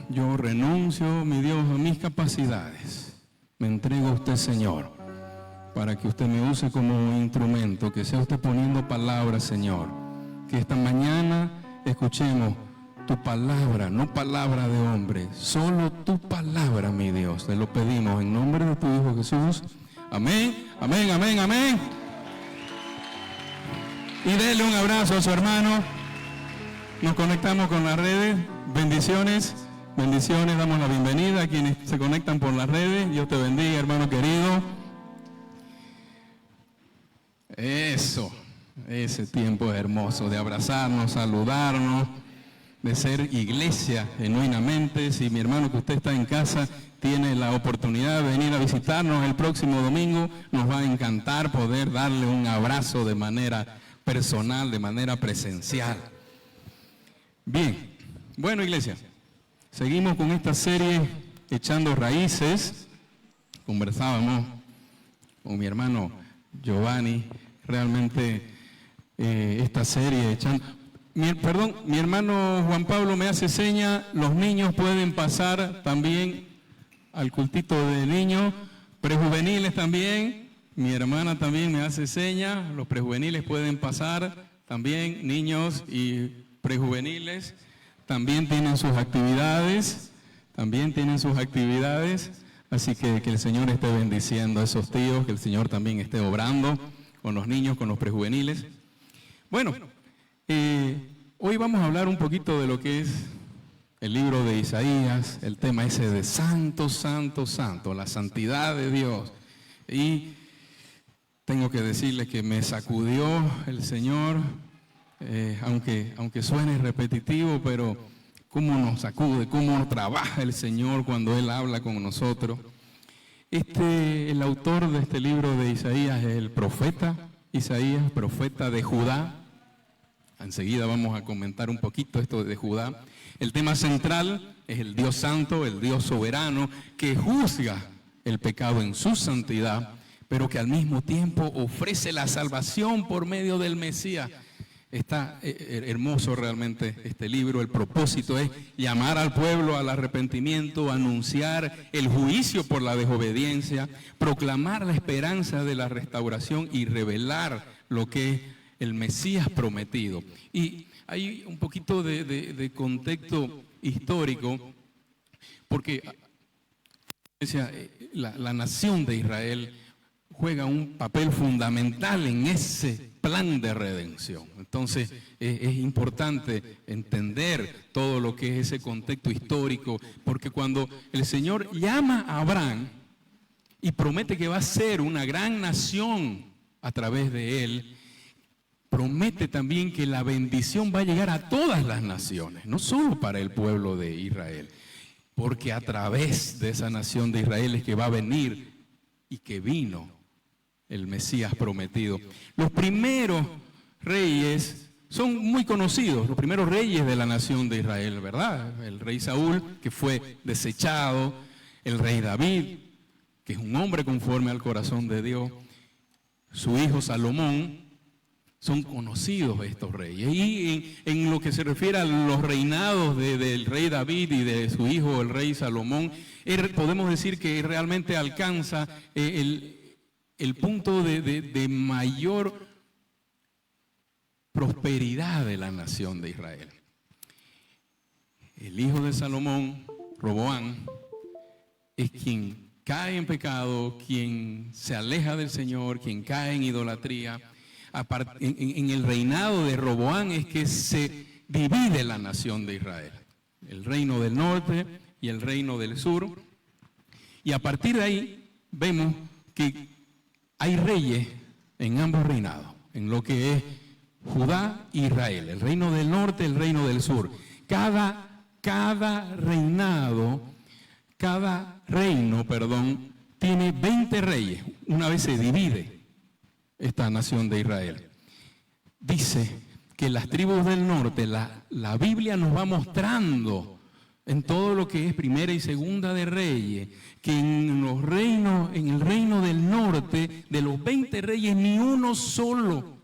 yo renuncio, mi Dios, a mis capacidades. Me entrego a usted, Señor, para que usted me use como instrumento, que sea usted poniendo palabras, Señor. Que esta mañana escuchemos tu palabra, no palabra de hombre, solo tu palabra, mi Dios. Te lo pedimos en nombre de tu Hijo Jesús. Amén, amén, amén, amén. Y denle un abrazo a su hermano. Nos conectamos con las redes. Bendiciones, bendiciones. Damos la bienvenida a quienes se conectan por las redes. Dios te bendiga, hermano querido. Eso, ese tiempo hermoso de abrazarnos, saludarnos, de ser iglesia genuinamente. Si mi hermano que usted está en casa tiene la oportunidad de venir a visitarnos el próximo domingo, nos va a encantar poder darle un abrazo de manera personal, de manera presencial. Bien, bueno, iglesia, seguimos con esta serie Echando Raíces. Conversábamos con mi hermano Giovanni, realmente esta serie mi hermano Juan Pablo me hace seña, los niños pueden pasar también al cultito de niños, prejuveniles también, mi hermana también me hace seña, los prejuveniles pueden pasar también, niños y prejuveniles también tienen sus actividades, así que el Señor esté bendiciendo a esos tíos, que el Señor también esté obrando con los niños, con los prejuveniles. Bueno, hoy vamos a hablar un poquito de lo que es el libro de Isaías, el tema ese de santo, santo, santo, la santidad de Dios. Y tengo que decirles que me sacudió el Señor, aunque suene repetitivo, pero cómo nos sacude, cómo trabaja el Señor cuando Él habla con nosotros. El autor de este libro de Isaías es el profeta Isaías, profeta de Judá. Enseguida vamos a comentar un poquito esto de Judá. El tema central es el Dios santo, el Dios soberano, que juzga el pecado en su santidad, pero que al mismo tiempo ofrece la salvación por medio del Mesías. Está hermoso realmente este libro. El propósito es llamar al pueblo al arrepentimiento, anunciar el juicio por la desobediencia, proclamar la esperanza de la restauración y revelar lo que es el Mesías prometido. Y hay un poquito de contexto histórico, porque la nación de Israel juega un papel fundamental en ese plan de redención. Entonces es importante entender todo lo que es ese contexto histórico, porque cuando el Señor llama a Abraham y promete que va a ser una gran nación a través de él, promete también que la bendición va a llegar a todas las naciones, no solo para el pueblo de Israel, porque a través de esa nación de Israel es que va a venir y que vino el Mesías prometido. Los primeros reyes son muy conocidos, los primeros reyes de la nación de Israel, ¿verdad? El rey Saúl, que fue desechado, el rey David, que es un hombre conforme al corazón de Dios, su hijo Salomón. Son conocidos estos reyes. Y en lo que se refiere a los reinados del rey David y de su hijo, el rey Salomón, podemos decir que realmente alcanza el punto de mayor prosperidad de la nación de Israel. El hijo de Salomón, Roboam, es quien cae en pecado, quien se aleja del Señor, quien cae en idolatría. En el reinado de Roboam es que se divide la nación de Israel, el reino del norte y el reino del sur, y a partir de ahí vemos que hay reyes en ambos reinados, en lo que es Judá e Israel, el reino del norte, el reino del sur. Cada reino, tiene 20 reyes, una vez se divide esta nación de Israel. Dice que las tribus del norte, la Biblia nos va mostrando en todo lo que es primera y segunda de Reyes, que en el reino del norte, de los 20 reyes, ni uno solo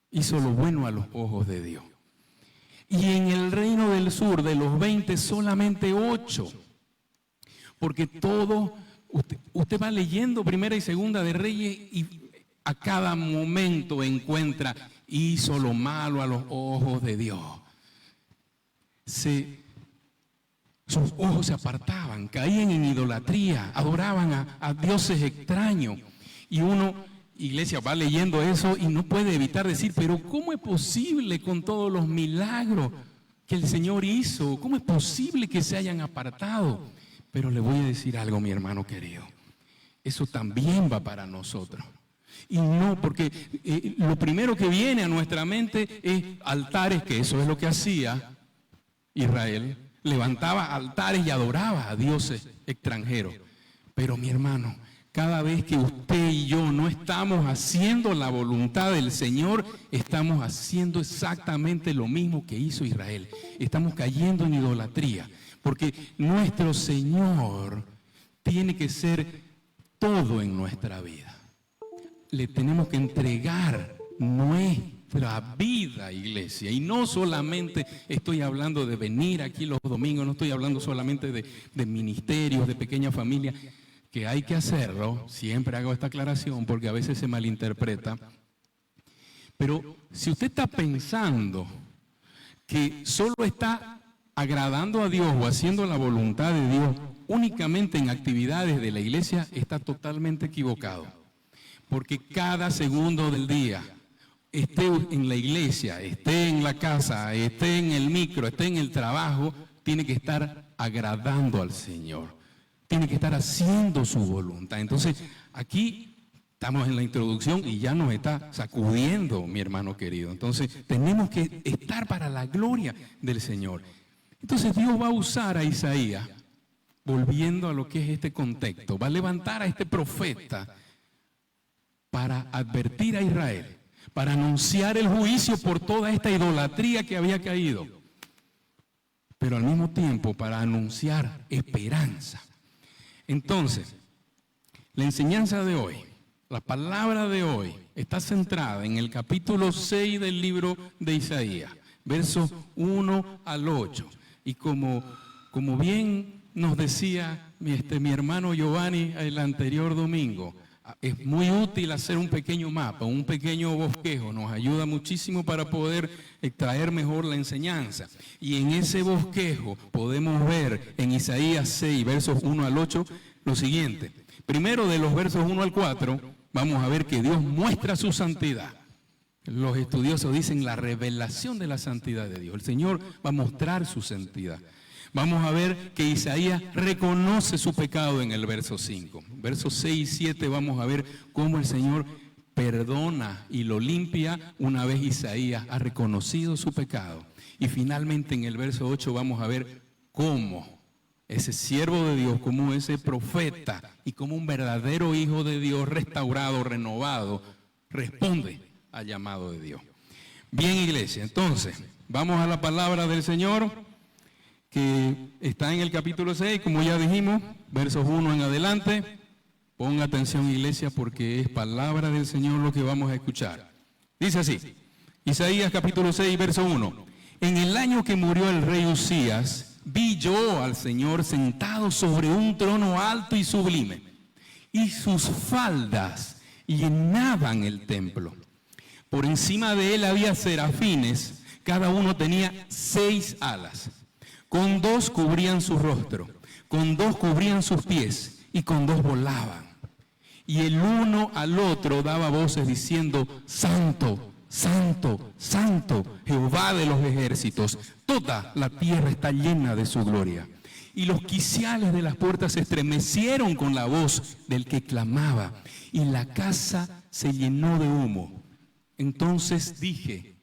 hizo lo bueno a los ojos de Dios. Y en el reino del sur, de los 20, solamente 8. Porque todo, usted va leyendo Primera y Segunda de Reyes y a cada momento encuentra, hizo lo malo a los ojos de Dios. Sus ojos se apartaban, caían en idolatría, adoraban a dioses extraños. Y uno, iglesia, va leyendo eso y no puede evitar decir, pero ¿cómo es posible con todos los milagros que el Señor hizo? ¿Cómo es posible que se hayan apartado? Pero le voy a decir algo, mi hermano querido. Eso también va para nosotros. Y no, porque lo primero que viene a nuestra mente es altares, que eso es lo que hacía Israel. Levantaba altares y adoraba a dioses extranjeros. Pero mi hermano, cada vez que usted y yo no estamos haciendo la voluntad del Señor, estamos haciendo exactamente lo mismo que hizo Israel. Estamos cayendo en idolatría, porque nuestro Señor tiene que ser todo en nuestra vida. Le tenemos que entregar nuestra vida, iglesia. Y no solamente estoy hablando de venir aquí los domingos, no estoy hablando solamente de ministerios, de pequeñas familias, que hay que hacerlo. Siempre hago esta aclaración porque a veces se malinterpreta. Pero si usted está pensando que solo está agradando a Dios o haciendo la voluntad de Dios únicamente en actividades de la iglesia, está totalmente equivocado. Porque cada segundo del día, esté en la iglesia, esté en la casa, esté en el micro, esté en el trabajo, tiene que estar agradando al Señor. Tiene que estar haciendo su voluntad. Entonces, aquí estamos en la introducción y ya nos está sacudiendo, mi hermano querido. Entonces, tenemos que estar para la gloria del Señor. Entonces, Dios va a usar a Isaías, volviendo a lo que es este contexto. Va a levantar a este profeta para advertir a Israel, para anunciar el juicio por toda esta idolatría que había caído, pero al mismo tiempo para anunciar esperanza. Entonces, la enseñanza de hoy, la palabra de hoy, está centrada en el capítulo 6 del libro de Isaías, versos 1 al 8. Y como bien nos decía mi hermano Giovanni el anterior domingo, es muy útil hacer un pequeño mapa, un pequeño bosquejo, nos ayuda muchísimo para poder extraer mejor la enseñanza. Y en ese bosquejo podemos ver en Isaías 6, versos 1 al 8, lo siguiente. Primero, de los versos 1 al 4, vamos a ver que Dios muestra su santidad. Los estudiosos dicen la revelación de la santidad de Dios. El Señor va a mostrar su santidad. Vamos a ver que Isaías reconoce su pecado en el verso 5. Versos 6 y 7 vamos a ver cómo el Señor perdona y lo limpia una vez Isaías ha reconocido su pecado. Y finalmente en el verso 8 vamos a ver cómo ese siervo de Dios, como ese profeta y como un verdadero hijo de Dios restaurado, renovado, responde al llamado de Dios. Bien, iglesia, entonces vamos a la palabra del Señor, que está en el capítulo 6, como ya dijimos, versos 1 en adelante. Ponga atención, iglesia, porque es palabra del Señor lo que vamos a escuchar. Dice así, Isaías capítulo 6, verso 1. En el año que murió el rey Usías, vi yo al Señor sentado sobre un trono alto y sublime, y sus faldas llenaban el templo. Por encima de él había serafines, cada uno tenía 6 alas. Con 2 cubrían su rostro, con 2 cubrían sus pies y con 2 volaban. Y el uno al otro daba voces diciendo, Santo, Santo, Santo, Jehová de los ejércitos, toda la tierra está llena de su gloria. Y los quiciales de las puertas se estremecieron con la voz del que clamaba, y la casa se llenó de humo. Entonces dije,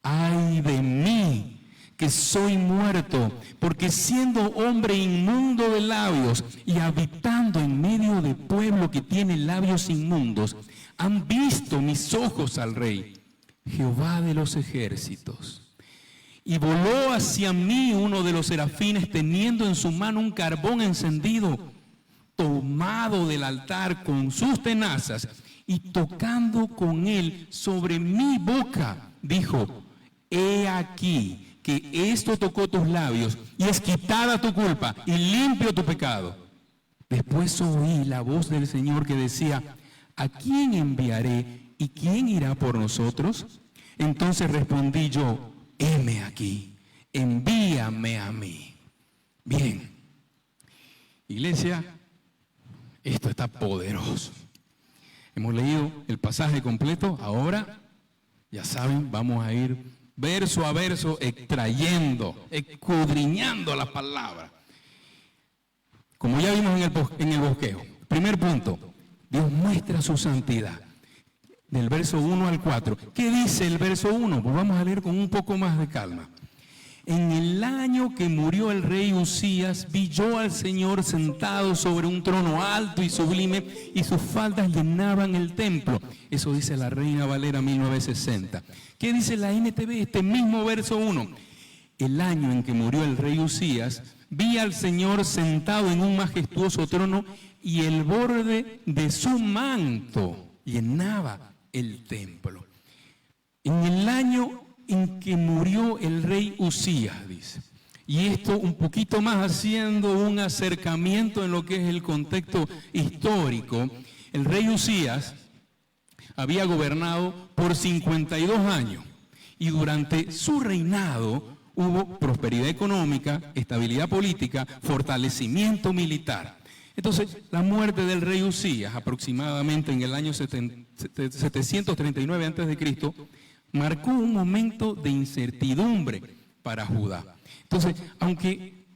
ay de mí, que soy muerto, porque siendo hombre inmundo de labios y habitando en medio de pueblo que tiene labios inmundos, han visto mis ojos al Rey, Jehová de los ejércitos. Y voló hacia mí uno de los serafines teniendo en su mano un carbón encendido, tomado del altar con sus tenazas, y tocando con él sobre mi boca, dijo, he aquí, que esto tocó tus labios y es quitada tu culpa y limpio tu pecado. Después oí la voz del Señor que decía, ¿a quién enviaré y quién irá por nosotros? Entonces respondí yo, heme aquí, envíame a mí. Bien, iglesia, esto está poderoso. Hemos leído el pasaje completo, ahora, ya saben, vamos a ir verso a verso extrayendo, escudriñando la palabra. Como ya vimos en el bosquejo. Primer punto, Dios muestra su santidad. Del verso 1 al 4. ¿Qué dice el verso 1? Pues vamos a leer con un poco más de calma. En el año que murió el rey Uzías, vi yo al Señor sentado sobre un trono alto y sublime, y sus faldas llenaban el templo. Eso dice la Reina Valera 1960. ¿Qué dice la NTV? Este mismo verso 1. El año en que murió el rey Uzías, vi al Señor sentado en un majestuoso trono, y el borde de su manto llenaba el templo. En el año en que murió el rey Uzías, dice. Y esto un poquito más haciendo un acercamiento en lo que es el contexto histórico. El rey Uzías había gobernado por 52 años y durante su reinado hubo prosperidad económica, estabilidad política, fortalecimiento militar. Entonces, la muerte del rey Uzías, aproximadamente en el año 739 a.C., marcó un momento de incertidumbre para Judá. Entonces, aunque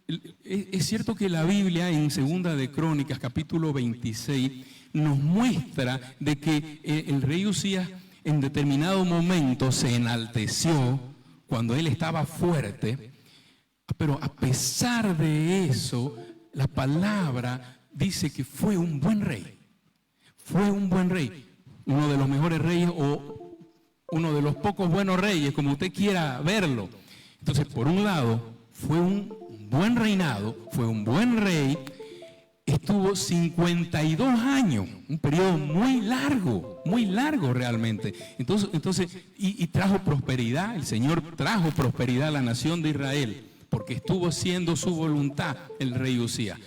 es cierto que la Biblia en Segunda de Crónicas, capítulo 26, nos muestra de que el rey Uzías en determinado momento se enalteció cuando él estaba fuerte, pero a pesar de eso, la palabra dice que fue un buen rey. Fue un buen rey, uno de los mejores reyes o uno de los pocos buenos reyes, como usted quiera verlo. Entonces, por un lado, fue un buen reinado, fue un buen rey, estuvo 52 años, un periodo muy largo realmente. Entonces y trajo prosperidad, el Señor trajo prosperidad a la nación de Israel, porque estuvo haciendo su voluntad el rey Uzías.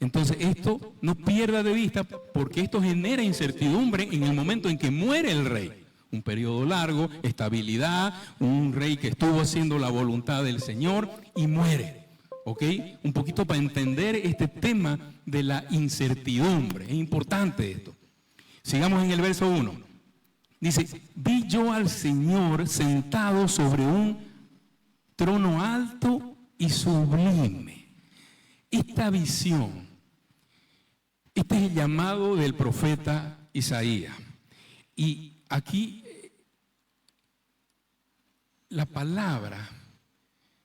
Entonces esto no pierda de vista, porque esto genera incertidumbre en el momento en que muere el rey. Un periodo largo, estabilidad, un rey que estuvo haciendo la voluntad del Señor y muere. ¿Ok? Un poquito para entender este tema de la incertidumbre. Es importante esto. Sigamos en el verso 1. Dice, vi yo al Señor sentado sobre un trono alto y sublime. Esta visión, este es el llamado del profeta Isaías. Y aquí la palabra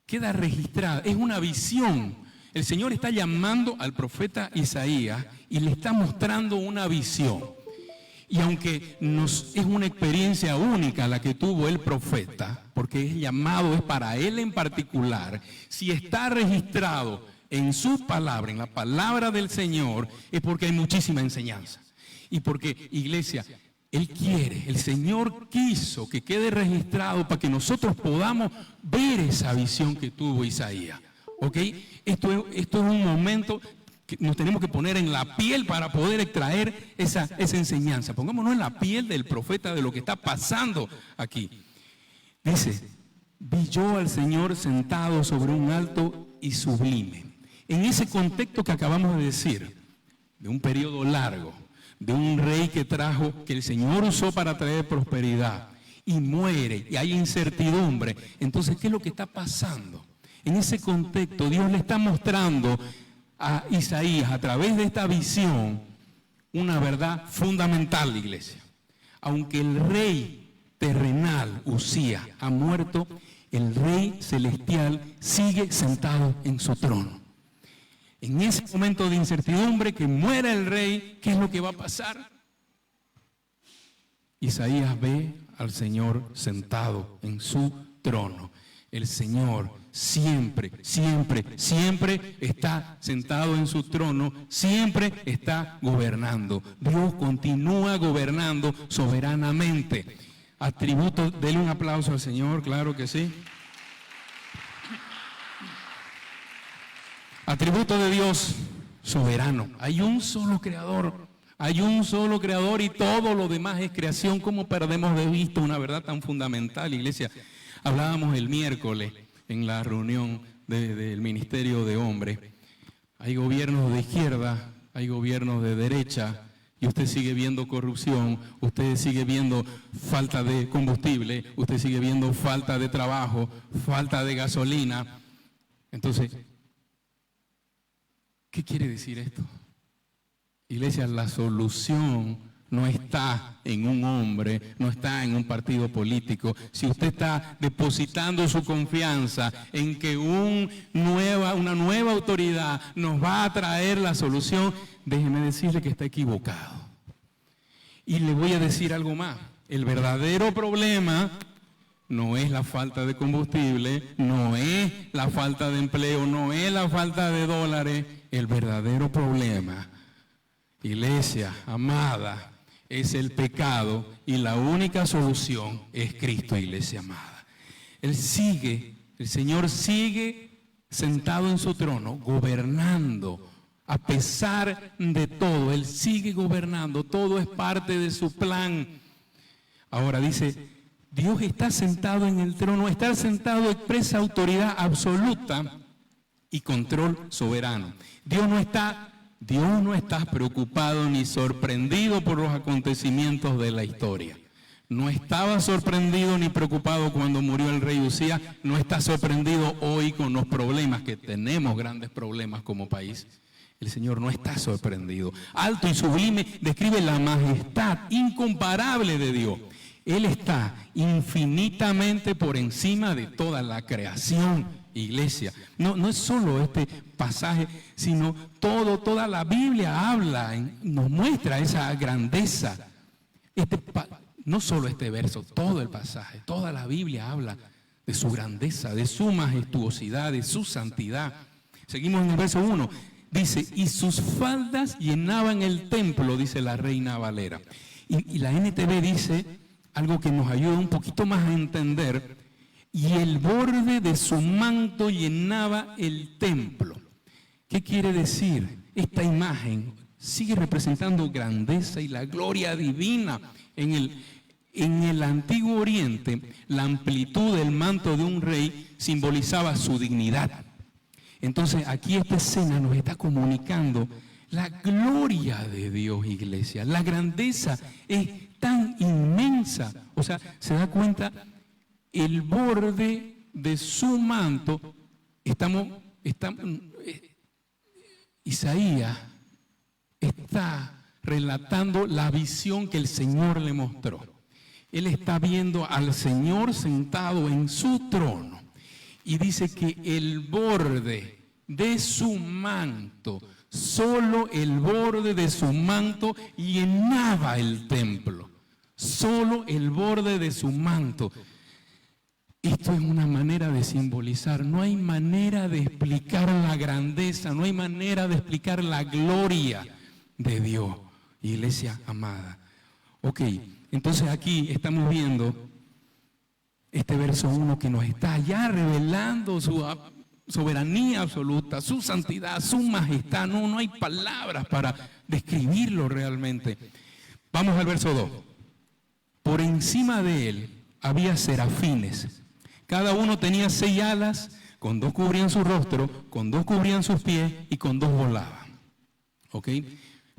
queda registrada, es una visión. El Señor está llamando al profeta Isaías y le está mostrando una visión. Y aunque es una experiencia única la que tuvo el profeta, porque el llamado es para él en particular, si está registrado en su palabra, en la palabra del Señor, es porque hay muchísima enseñanza. Y porque, iglesia, Él quiere, el Señor quiso que quede registrado para que nosotros podamos ver esa visión que tuvo Isaías. ¿Ok? Esto es un momento que nos tenemos que poner en la piel para poder extraer esa enseñanza. Pongámonos en la piel del profeta de lo que está pasando aquí. Dice, vi yo al Señor sentado sobre un alto y sublime. En ese contexto que acabamos de decir, de un periodo largo, de un rey que el Señor usó para traer prosperidad, y muere, y hay incertidumbre. Entonces, ¿qué es lo que está pasando? En ese contexto, Dios le está mostrando a Isaías, a través de esta visión, una verdad fundamental, iglesia. Aunque el rey terrenal, Uzías, ha muerto, el rey celestial sigue sentado en su trono. En ese momento de incertidumbre, que muera el rey, ¿qué es lo que va a pasar? Isaías ve al Señor sentado en su trono. El Señor siempre, siempre, siempre está sentado en su trono, siempre está gobernando. Dios continúa gobernando soberanamente. Atributo, denle un aplauso al Señor, claro que sí. Atributo de Dios, soberano. Hay un solo creador. Hay un solo creador y todo lo demás es creación. ¿Cómo perdemos de vista una verdad tan fundamental, iglesia? Hablábamos el miércoles en la reunión del Ministerio de Hombres. Hay gobiernos de izquierda, hay gobiernos de derecha, y usted sigue viendo corrupción, usted sigue viendo falta de combustible, usted sigue viendo falta de trabajo, falta de gasolina. Entonces, ¿qué quiere decir esto? Iglesia, la solución no está en un hombre, no está en un partido político. Si usted está depositando su confianza en que una nueva autoridad nos va a traer la solución, déjeme decirle que está equivocado. Y le voy a decir algo más. El verdadero problema no es la falta de combustible, no es la falta de empleo, no es la falta de dólares. El verdadero problema, iglesia amada, es el pecado y la única solución es Cristo, iglesia amada. El Señor sigue sentado en su trono, gobernando. A pesar de todo, Él sigue gobernando, todo es parte de su plan. Ahora dice, Dios está sentado en el trono, estar sentado expresa autoridad absoluta y control soberano. Dios no está preocupado ni sorprendido por los acontecimientos de la historia. No estaba sorprendido ni preocupado cuando murió el rey Usías, no está sorprendido hoy con los problemas, que tenemos grandes problemas como país. El Señor no está sorprendido. Alto y sublime describe la majestad incomparable de Dios. Él está infinitamente por encima de toda la creación, iglesia. No es solo este pasaje, sino toda la Biblia habla, nos muestra esa grandeza. No solo este verso, todo el pasaje, toda la Biblia habla de su grandeza, de su majestuosidad, de su santidad. Seguimos en el verso 1. Dice, y sus faldas llenaban el templo, dice la Reina Valera. Y la NTV dice algo que nos ayuda un poquito más a entender. Y el borde de su manto llenaba el templo. ¿Qué quiere decir? Esta imagen sigue representando grandeza y la gloria divina. En el Antiguo Oriente, la amplitud del manto de un rey simbolizaba su dignidad. Entonces aquí esta escena nos está comunicando la gloria de Dios, iglesia. La grandeza es tan inmensa. O sea, se da cuenta, el borde de su manto, Isaías está relatando la visión que el Señor le mostró. Él está viendo al Señor sentado en su trono. Y dice que el borde de su manto, solo el borde de su manto llenaba el templo. Solo el borde de su manto. Esto es una manera de simbolizar. No hay manera de explicar la grandeza, no hay manera de explicar la gloria de Dios, iglesia amada. Ok, entonces aquí estamos viendo este verso 1 que nos está ya revelando su soberanía absoluta, su santidad, su majestad. No hay palabras para describirlo realmente. Vamos al verso 2. Por encima de él había serafines. Cada uno tenía 6 alas, con 2 cubrían su rostro, con 2 cubrían sus pies y con 2 volaban. ¿Ok?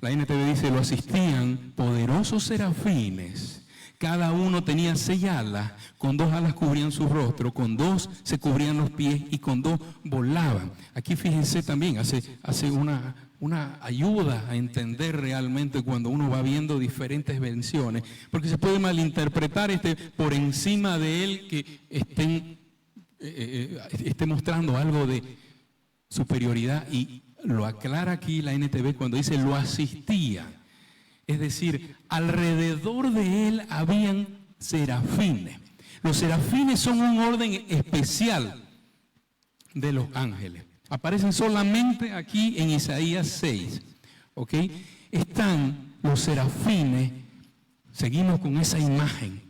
La NTV dice, lo asistían poderosos serafines. Cada uno tenía 6 alas, con 2 alas cubrían su rostro, con 2 se cubrían los pies y con 2 volaban. Aquí fíjense también, hace una ayuda a entender realmente cuando uno va viendo diferentes versiones, porque se puede malinterpretar por encima de él que esté mostrando algo de superioridad, y lo aclara aquí la NTV cuando dice lo asistían. Es decir, alrededor de él habían serafines. Los serafines son un orden especial de los ángeles. Aparecen solamente aquí en Isaías 6. ¿Ok? Están los serafines, seguimos con esa imagen.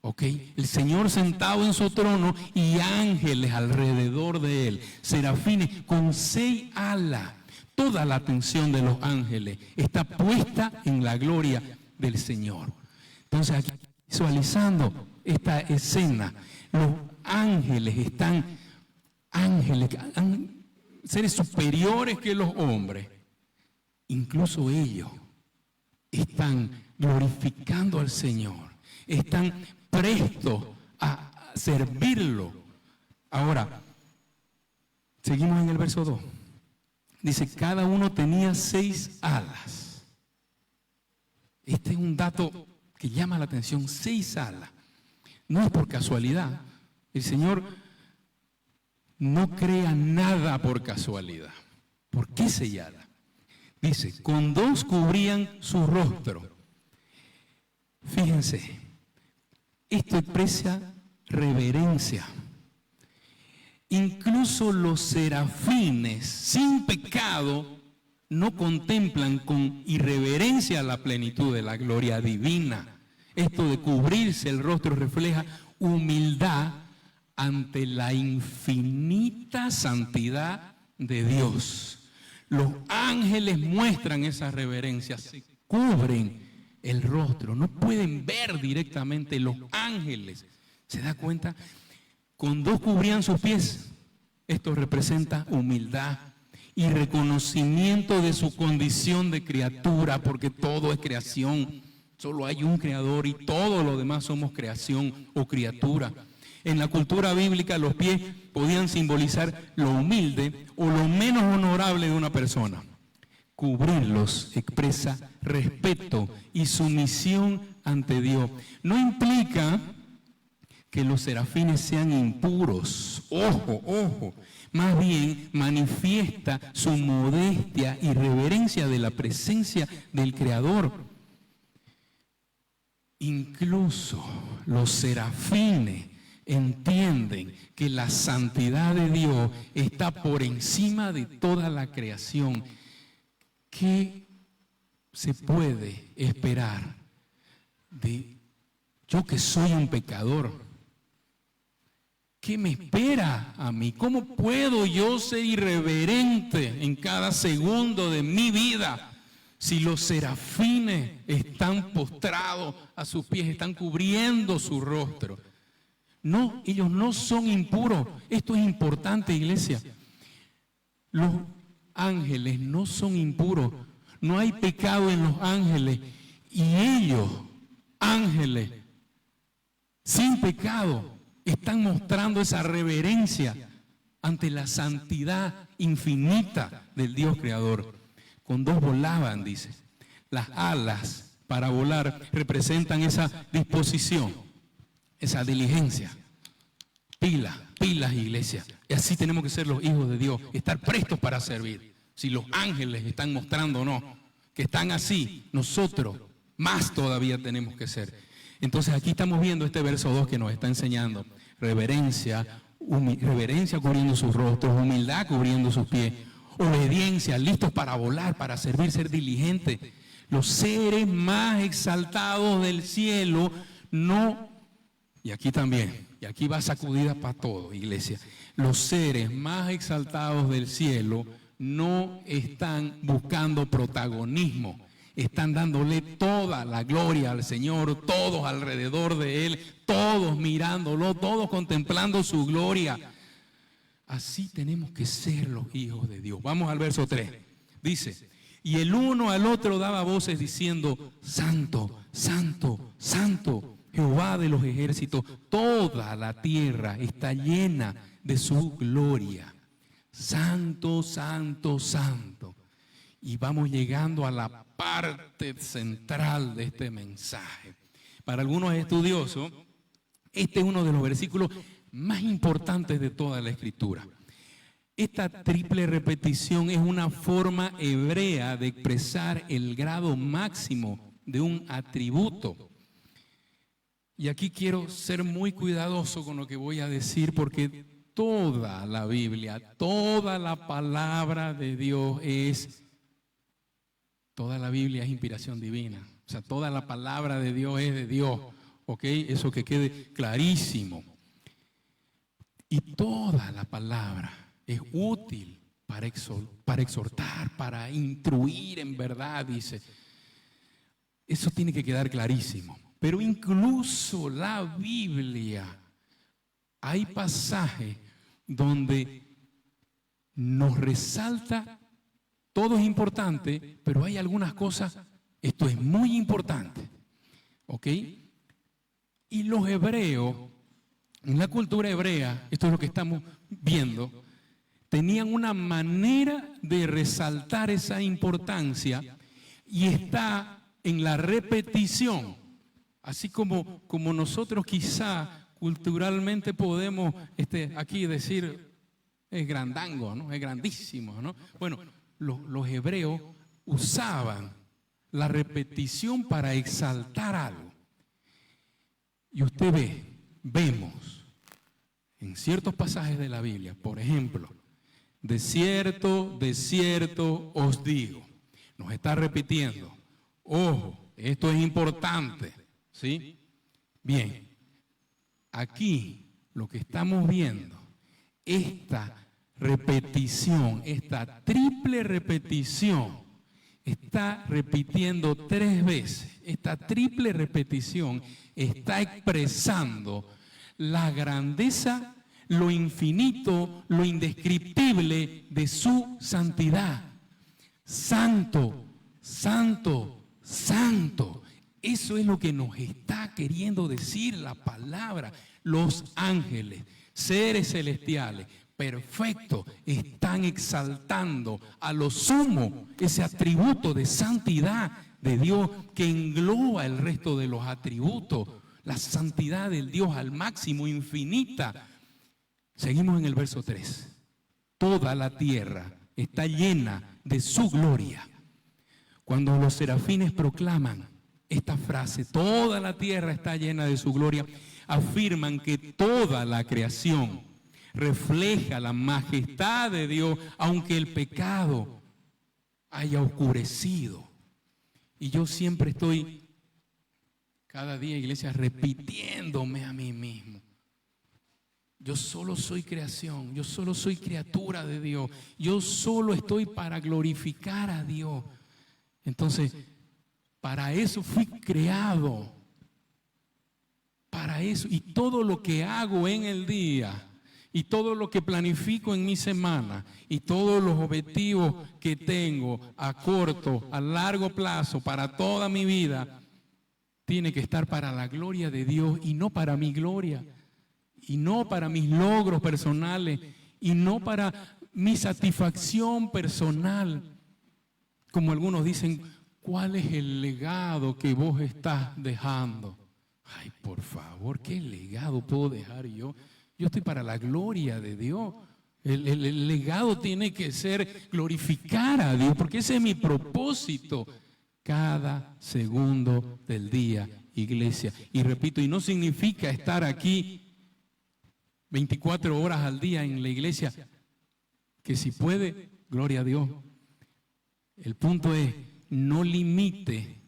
¿ok? El Señor sentado en su trono y ángeles alrededor de él, serafines con 6 alas. Toda la atención de los ángeles está puesta en la gloria del Señor. Entonces, aquí visualizando esta escena, los ángeles están, seres superiores que los hombres, incluso ellos están glorificando al Señor, están prestos a servirlo. Ahora, seguimos en el verso 2. Dice, cada uno tenía 6 alas. Este es un dato que llama la atención, 6 alas. No es por casualidad. El Señor no crea nada por casualidad. ¿Por qué 6 alas? Dice, con 2 cubrían su rostro. Fíjense, esto expresa reverencia. Incluso los serafines, sin pecado, no contemplan con irreverencia la plenitud de la gloria divina. Esto de cubrirse el rostro refleja humildad ante la infinita santidad de Dios. Los ángeles muestran esa reverencia, se cubren el rostro, no pueden ver directamente los ángeles. ¿Se da cuenta? Con 2 cubrían sus pies. Esto representa humildad y reconocimiento de su condición de criatura, porque todo es creación. Solo hay un creador y todo lo demás somos creación o criatura. En la cultura bíblica los pies podían simbolizar lo humilde o lo menos honorable de una persona. Cubrirlos expresa respeto y sumisión ante Dios. No implica que los serafines sean impuros. Ojo, ojo. Más bien manifiesta su modestia y reverencia de la presencia del Creador. Incluso los serafines entienden que la santidad de Dios está por encima de toda la creación. ¿Qué se puede esperar de yo que soy un pecador? ¿Qué me espera a mí? ¿Cómo puedo yo ser irreverente en cada segundo de mi vida si los serafines están postrados a sus pies, están cubriendo su rostro? No, ellos no son impuros. Esto es importante, iglesia. Los ángeles no son impuros. No hay pecado en los ángeles. Y ellos, ángeles, sin pecado, están mostrando esa reverencia ante la santidad infinita del Dios Creador. Con 2 volaban, dice. Las alas para volar representan esa disposición, esa diligencia. Pilas, iglesia. Y así tenemos que ser los hijos de Dios, estar prestos para servir. Si los ángeles están mostrando o no, que están así, nosotros más todavía tenemos que ser. Entonces aquí estamos viendo este verso 2 que nos está enseñando reverencia cubriendo sus rostros, humildad cubriendo sus pies, obediencia, listos para volar, para servir, ser diligentes. Los seres más exaltados del cielo no, y aquí también, y aquí va sacudida para todo, iglesia, los seres más exaltados del cielo no están buscando protagonismo. Están dándole toda la gloria al Señor, todos alrededor de Él, todos mirándolo, todos contemplando su gloria. Así tenemos que ser los hijos de Dios. Vamos al verso 3. Dice, y el uno al otro daba voces diciendo, Santo, Santo, Santo, Jehová de los ejércitos, toda la tierra está llena de su gloria. Santo, Santo, Santo. Y vamos llegando a la parte central de este mensaje. Para algunos estudiosos, este es uno de los versículos más importantes de toda la Escritura. Esta triple repetición es una forma hebrea de expresar el grado máximo de un atributo. Y aquí quiero ser muy cuidadoso con lo que voy a decir, porque toda la Biblia, toda la palabra de Dios toda la Biblia es inspiración divina. O sea, toda la palabra de Dios es de Dios. ¿ok? Eso que quede clarísimo. Y toda la palabra es útil para exhortar, para instruir en verdad, dice. Eso tiene que quedar clarísimo. Pero incluso la Biblia, hay pasajes donde nos resalta, todo es importante, pero hay algunas cosas, esto es muy importante, ¿ok? Y los hebreos, en la cultura hebrea, esto es lo que estamos viendo, tenían una manera de resaltar esa importancia y está en la repetición, así como nosotros quizá culturalmente podemos aquí decir, es grandango, ¿no? Es grandísimo, ¿no? Bueno, los hebreos usaban la repetición para exaltar algo. Y usted vemos en ciertos pasajes de la Biblia, por ejemplo, de cierto os digo. Nos está repitiendo. Ojo, esto es importante, ¿sí? Bien, aquí lo que estamos viendo, esta repetición, esta triple repetición, está repitiendo 3 veces. Esta triple repetición está expresando la grandeza, lo infinito, lo indescriptible de su santidad. Santo, santo, santo. Eso es lo que nos está queriendo decir la palabra. Los ángeles, seres celestiales, perfectos, están exaltando a lo sumo ese atributo de santidad de Dios que engloba el resto de los atributos. La santidad del Dios al máximo, infinita. Seguimos en el verso 3. Toda la tierra está llena de su gloria. Cuando los serafines proclaman esta frase, toda la tierra está llena de su gloria, afirman que toda la creación refleja la majestad de Dios, aunque el pecado haya oscurecido. Y yo siempre estoy, cada día, iglesia, repitiéndome a mí mismo. Yo solo soy creación, yo solo soy criatura de Dios, yo solo estoy para glorificar a Dios. Entonces, para eso fui creado, para eso. Y todo lo que hago en el día, y todo lo que planifico en mi semana, y todos los objetivos que tengo a corto, a largo plazo, para toda mi vida, tiene que estar para la gloria de Dios y no para mi gloria, y no para mis logros personales, y no para mi satisfacción personal. Como algunos dicen, ¿cuál es el legado que vos estás dejando? Ay, por favor, ¿qué legado puedo dejar yo? Yo estoy para la gloria de Dios. El legado tiene que ser glorificar a Dios, porque ese es mi propósito cada segundo del día, iglesia. Y repito, y no significa estar aquí 24 horas al día en la iglesia, que si puede, gloria a Dios. El punto es, no limite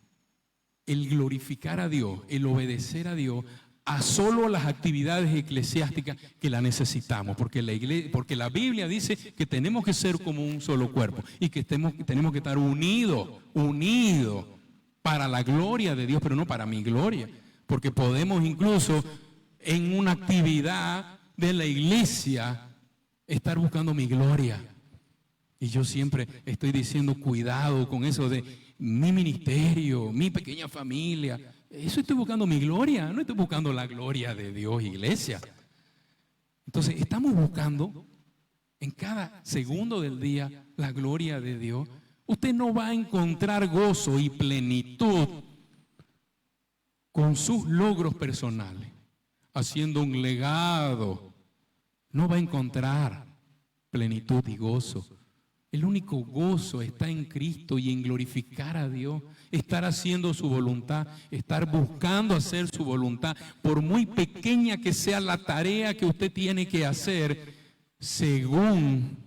el glorificar a Dios, el obedecer a Dios, a solo las actividades eclesiásticas que la necesitamos, porque la Biblia dice que tenemos que ser como un solo cuerpo y que tenemos que estar unidos para la gloria de Dios, pero no para mi gloria, porque podemos incluso en una actividad de la iglesia estar buscando mi gloria. Y yo siempre estoy diciendo, cuidado con eso de mi ministerio, mi pequeña familia. Eso estoy buscando mi gloria, no estoy buscando la gloria de Dios, iglesia. Entonces, estamos buscando en cada segundo del día la gloria de Dios. Usted no va a encontrar gozo y plenitud con sus logros personales, haciendo un legado. No va a encontrar plenitud y gozo. El único gozo está en Cristo y en glorificar a Dios, estar haciendo su voluntad, estar buscando hacer su voluntad, por muy pequeña que sea la tarea que usted tiene que hacer, según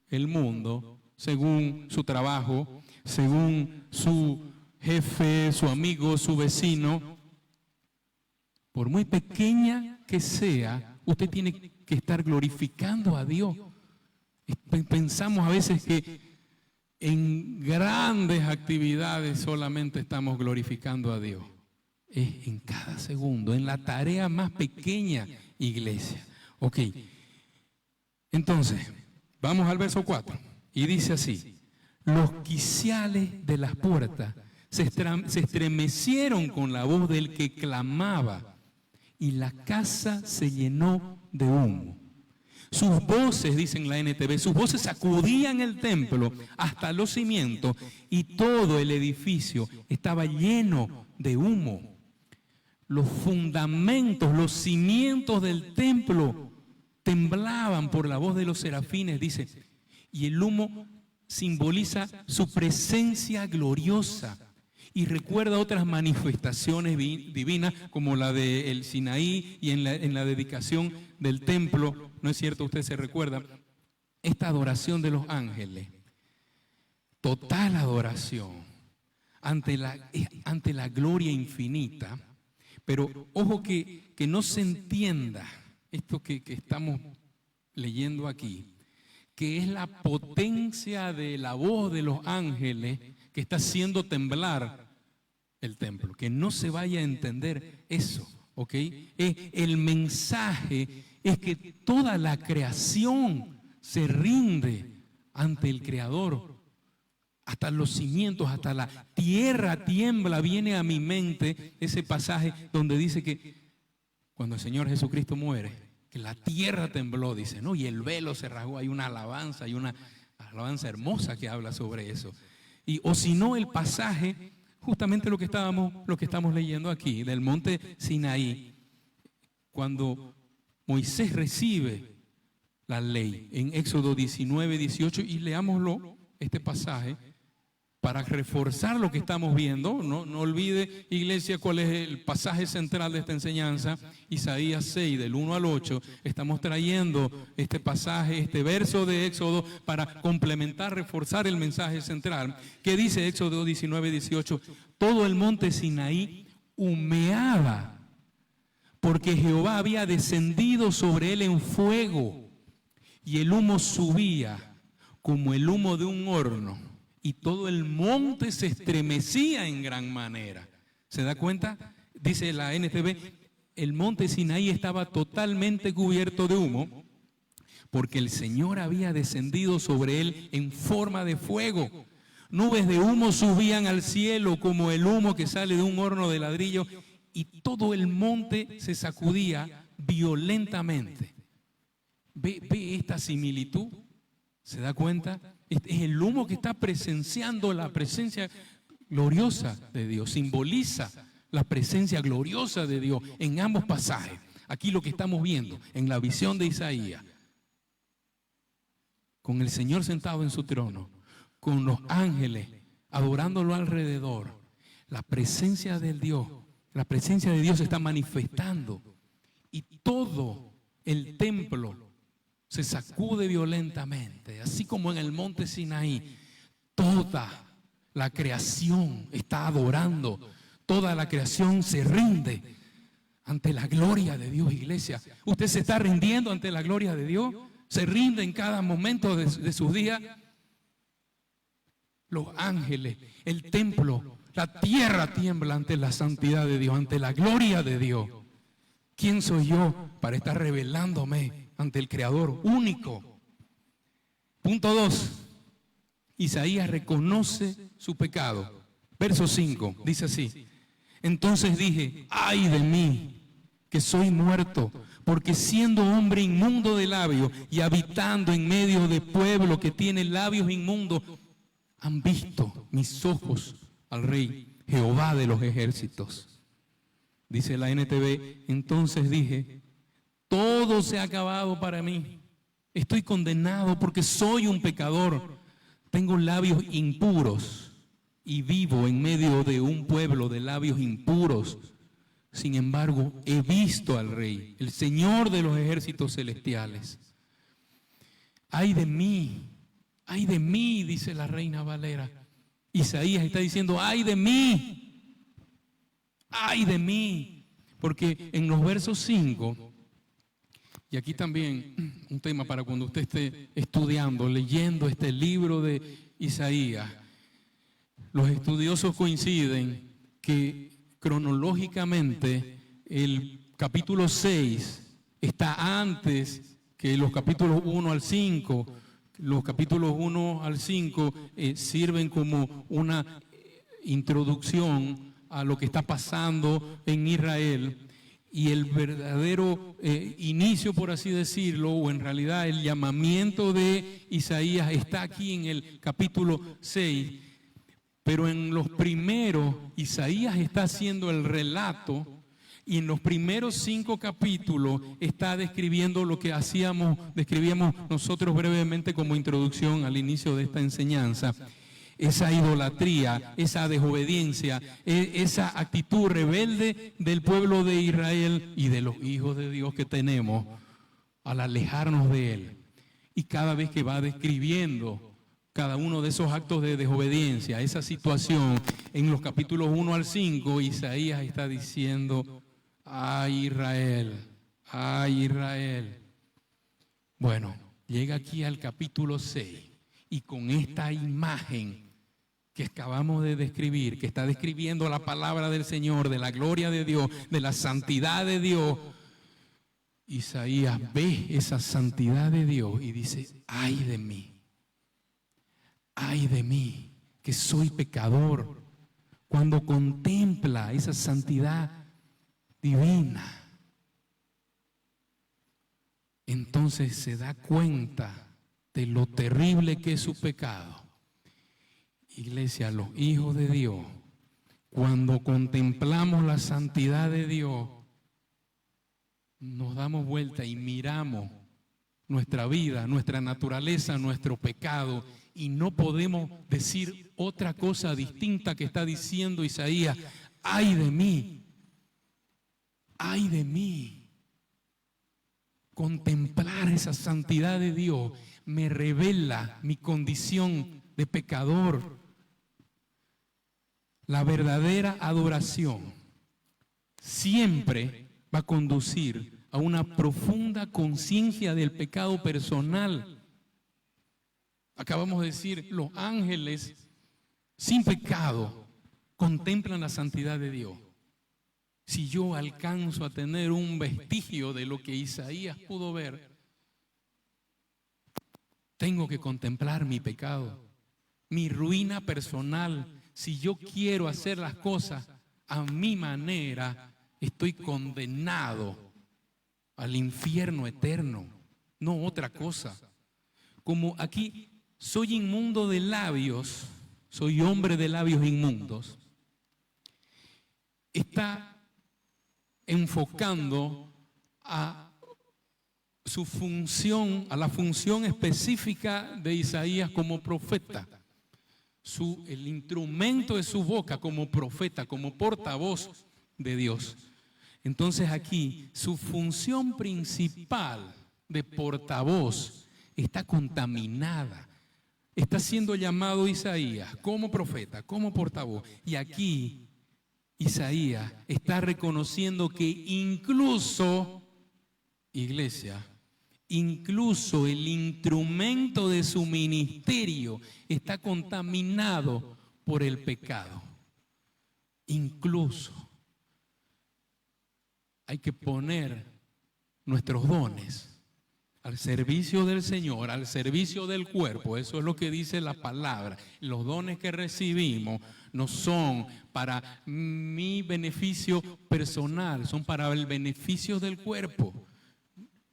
el mundo, según su trabajo, según su jefe, su amigo, su vecino. por muy pequeña que sea, usted tiene que estar glorificando a Dios. Pensamos a veces que en grandes actividades solamente estamos glorificando a Dios. Es en cada segundo, en la tarea más pequeña, iglesia. Ok, entonces, vamos al verso 4. Y dice así: los quiciales de las puertas se estremecieron con la voz del que clamaba, y la casa se llenó de humo. Sus voces, dicen la NTV, sus voces sacudían el templo hasta los cimientos, y todo el edificio estaba lleno de humo. Los fundamentos, los cimientos del templo temblaban por la voz de los serafines, dice, y el humo simboliza su presencia gloriosa y recuerda otras manifestaciones divinas como la del Sinaí y en la dedicación del templo. ¿No es cierto? Usted se recuerda esta adoración de los ángeles, total adoración ante la gloria infinita. Pero ojo que no se entienda esto que estamos leyendo aquí, que es la potencia de la voz de los ángeles que está haciendo temblar el templo. Que no se vaya a entender eso, ¿ok? El mensaje es que toda la creación se rinde ante el Creador. Hasta los cimientos, hasta la tierra tiembla. Viene a mi mente ese pasaje donde dice que cuando el Señor Jesucristo muere, que la tierra tembló, dice, ¿no? Y el velo se rasgó. Hay una alabanza hermosa que habla sobre eso. O si no, el pasaje, justamente lo que estamos leyendo aquí, del monte Sinaí, cuando Moisés recibe la ley en Éxodo 19, 18, y leámoslo, este pasaje, para reforzar lo que estamos viendo. No olvide, iglesia, cuál es el pasaje central de esta enseñanza. Isaías 6, del 1 al 8. Estamos trayendo este pasaje, este verso de Éxodo para complementar, reforzar el mensaje central. ¿Qué dice Éxodo 19, 18? Todo el monte Sinaí humeaba, porque Jehová había descendido sobre él en fuego, y el humo subía como el humo de un horno, y todo el monte se estremecía en gran manera. ¿Se da cuenta? Dice la NTV, el monte Sinaí estaba totalmente cubierto de humo, porque el Señor había descendido sobre él en forma de fuego. Nubes de humo subían al cielo como el humo que sale de un horno de ladrillo, y todo el monte se sacudía violentamente. ¿Ve esta similitud? ¿Se da cuenta? Es el humo que está presenciando la presencia gloriosa de Dios. Simboliza la presencia gloriosa de Dios en ambos pasajes. Aquí lo que estamos viendo en la visión de Isaías, con el Señor sentado en su trono, con los ángeles adorándolo alrededor, la presencia de Dios se está manifestando, y todo el templo se sacude violentamente, así como en el monte Sinaí. Toda la creación está adorando, toda la creación se rinde ante la gloria de Dios, iglesia. ¿Usted se está rindiendo ante la gloria de Dios? ¿Se rinde en cada momento de sus días? Los ángeles, el templo, la tierra tiembla ante la santidad de Dios, ante la gloria de Dios. ¿Quién soy yo para estar revelándome ante el Creador único? Punto 2. Isaías reconoce su pecado. Verso 5, dice así: entonces dije, ay de mí, que soy muerto, porque siendo hombre inmundo de labios y habitando en medio de pueblo que tiene labios inmundos, han visto mis ojos al Rey, Jehová de los ejércitos. Dice la NTV, entonces dije, todo se ha acabado para mí. Estoy condenado porque soy un pecador. Tengo labios impuros y vivo en medio de un pueblo de labios impuros. Sin embargo, he visto al Rey, el Señor de los ejércitos celestiales. Ay de mí, dice la Reina Valera. Isaías está diciendo, ay de mí, Porque en los versos 5, y aquí también un tema para cuando usted esté estudiando, leyendo este libro de Isaías, los estudiosos coinciden que cronológicamente el capítulo 6 está antes que los capítulos 1 al 5. Los capítulos 1 al 5 sirven como una introducción a lo que está pasando en Israel, y el verdadero inicio, por así decirlo, o en realidad el llamamiento de Isaías está aquí en el capítulo 6. Pero en los primeros, Isaías está haciendo el relato, y en los primeros 5 capítulos está describiendo lo que describíamos nosotros brevemente como introducción al inicio de esta enseñanza. Esa idolatría, esa desobediencia, esa actitud rebelde del pueblo de Israel y de los hijos de Dios que tenemos al alejarnos de Él. Y cada vez que va describiendo cada uno de esos actos de desobediencia, esa situación, en los capítulos 1 al 5, Isaías está diciendo: ¡ay Israel! ¡ay Israel! Bueno, llega aquí al capítulo 6 y con esta imagen que acabamos de describir, que está describiendo la palabra del Señor, de la gloria de Dios, de la santidad de Dios, Isaías ve esa santidad de Dios y dice: ¡ay de mí! ¡ay de mí, que soy pecador! Cuando contempla esa santidad divina, entonces se da cuenta de lo terrible que es su pecado. Iglesia, los hijos de Dios, cuando contemplamos la santidad de Dios, nos damos vuelta y miramos nuestra vida, nuestra naturaleza, nuestro pecado, y no podemos decir otra cosa distinta que está diciendo Isaías: ¡ay de mí! ¡ay de mí! Contemplar esa santidad de Dios me revela mi condición de pecador. La verdadera adoración siempre va a conducir a una profunda conciencia del pecado personal. Acabamos de decir, los ángeles sin pecado contemplan la santidad de Dios. Si yo alcanzo a tener un vestigio de lo que Isaías pudo ver, tengo que contemplar mi pecado, mi ruina personal. Si yo quiero hacer las cosas a mi manera, estoy condenado al infierno eterno, no otra cosa. Como aquí soy inmundo de labios, soy hombre de labios inmundos, está enfocando a su función, a la función específica de Isaías como profeta. El instrumento de su boca como profeta, como portavoz de Dios. Entonces aquí su función principal de portavoz está contaminada. Está siendo llamado Isaías como profeta, como portavoz. Y aquí Isaías está reconociendo que incluso, iglesia, incluso el instrumento de su ministerio está contaminado por el pecado. Incluso hay que poner nuestros dones al servicio del Señor, al servicio del cuerpo. Eso es lo que dice la palabra. Los dones que recibimos no son para mi beneficio personal, son para el beneficio del cuerpo.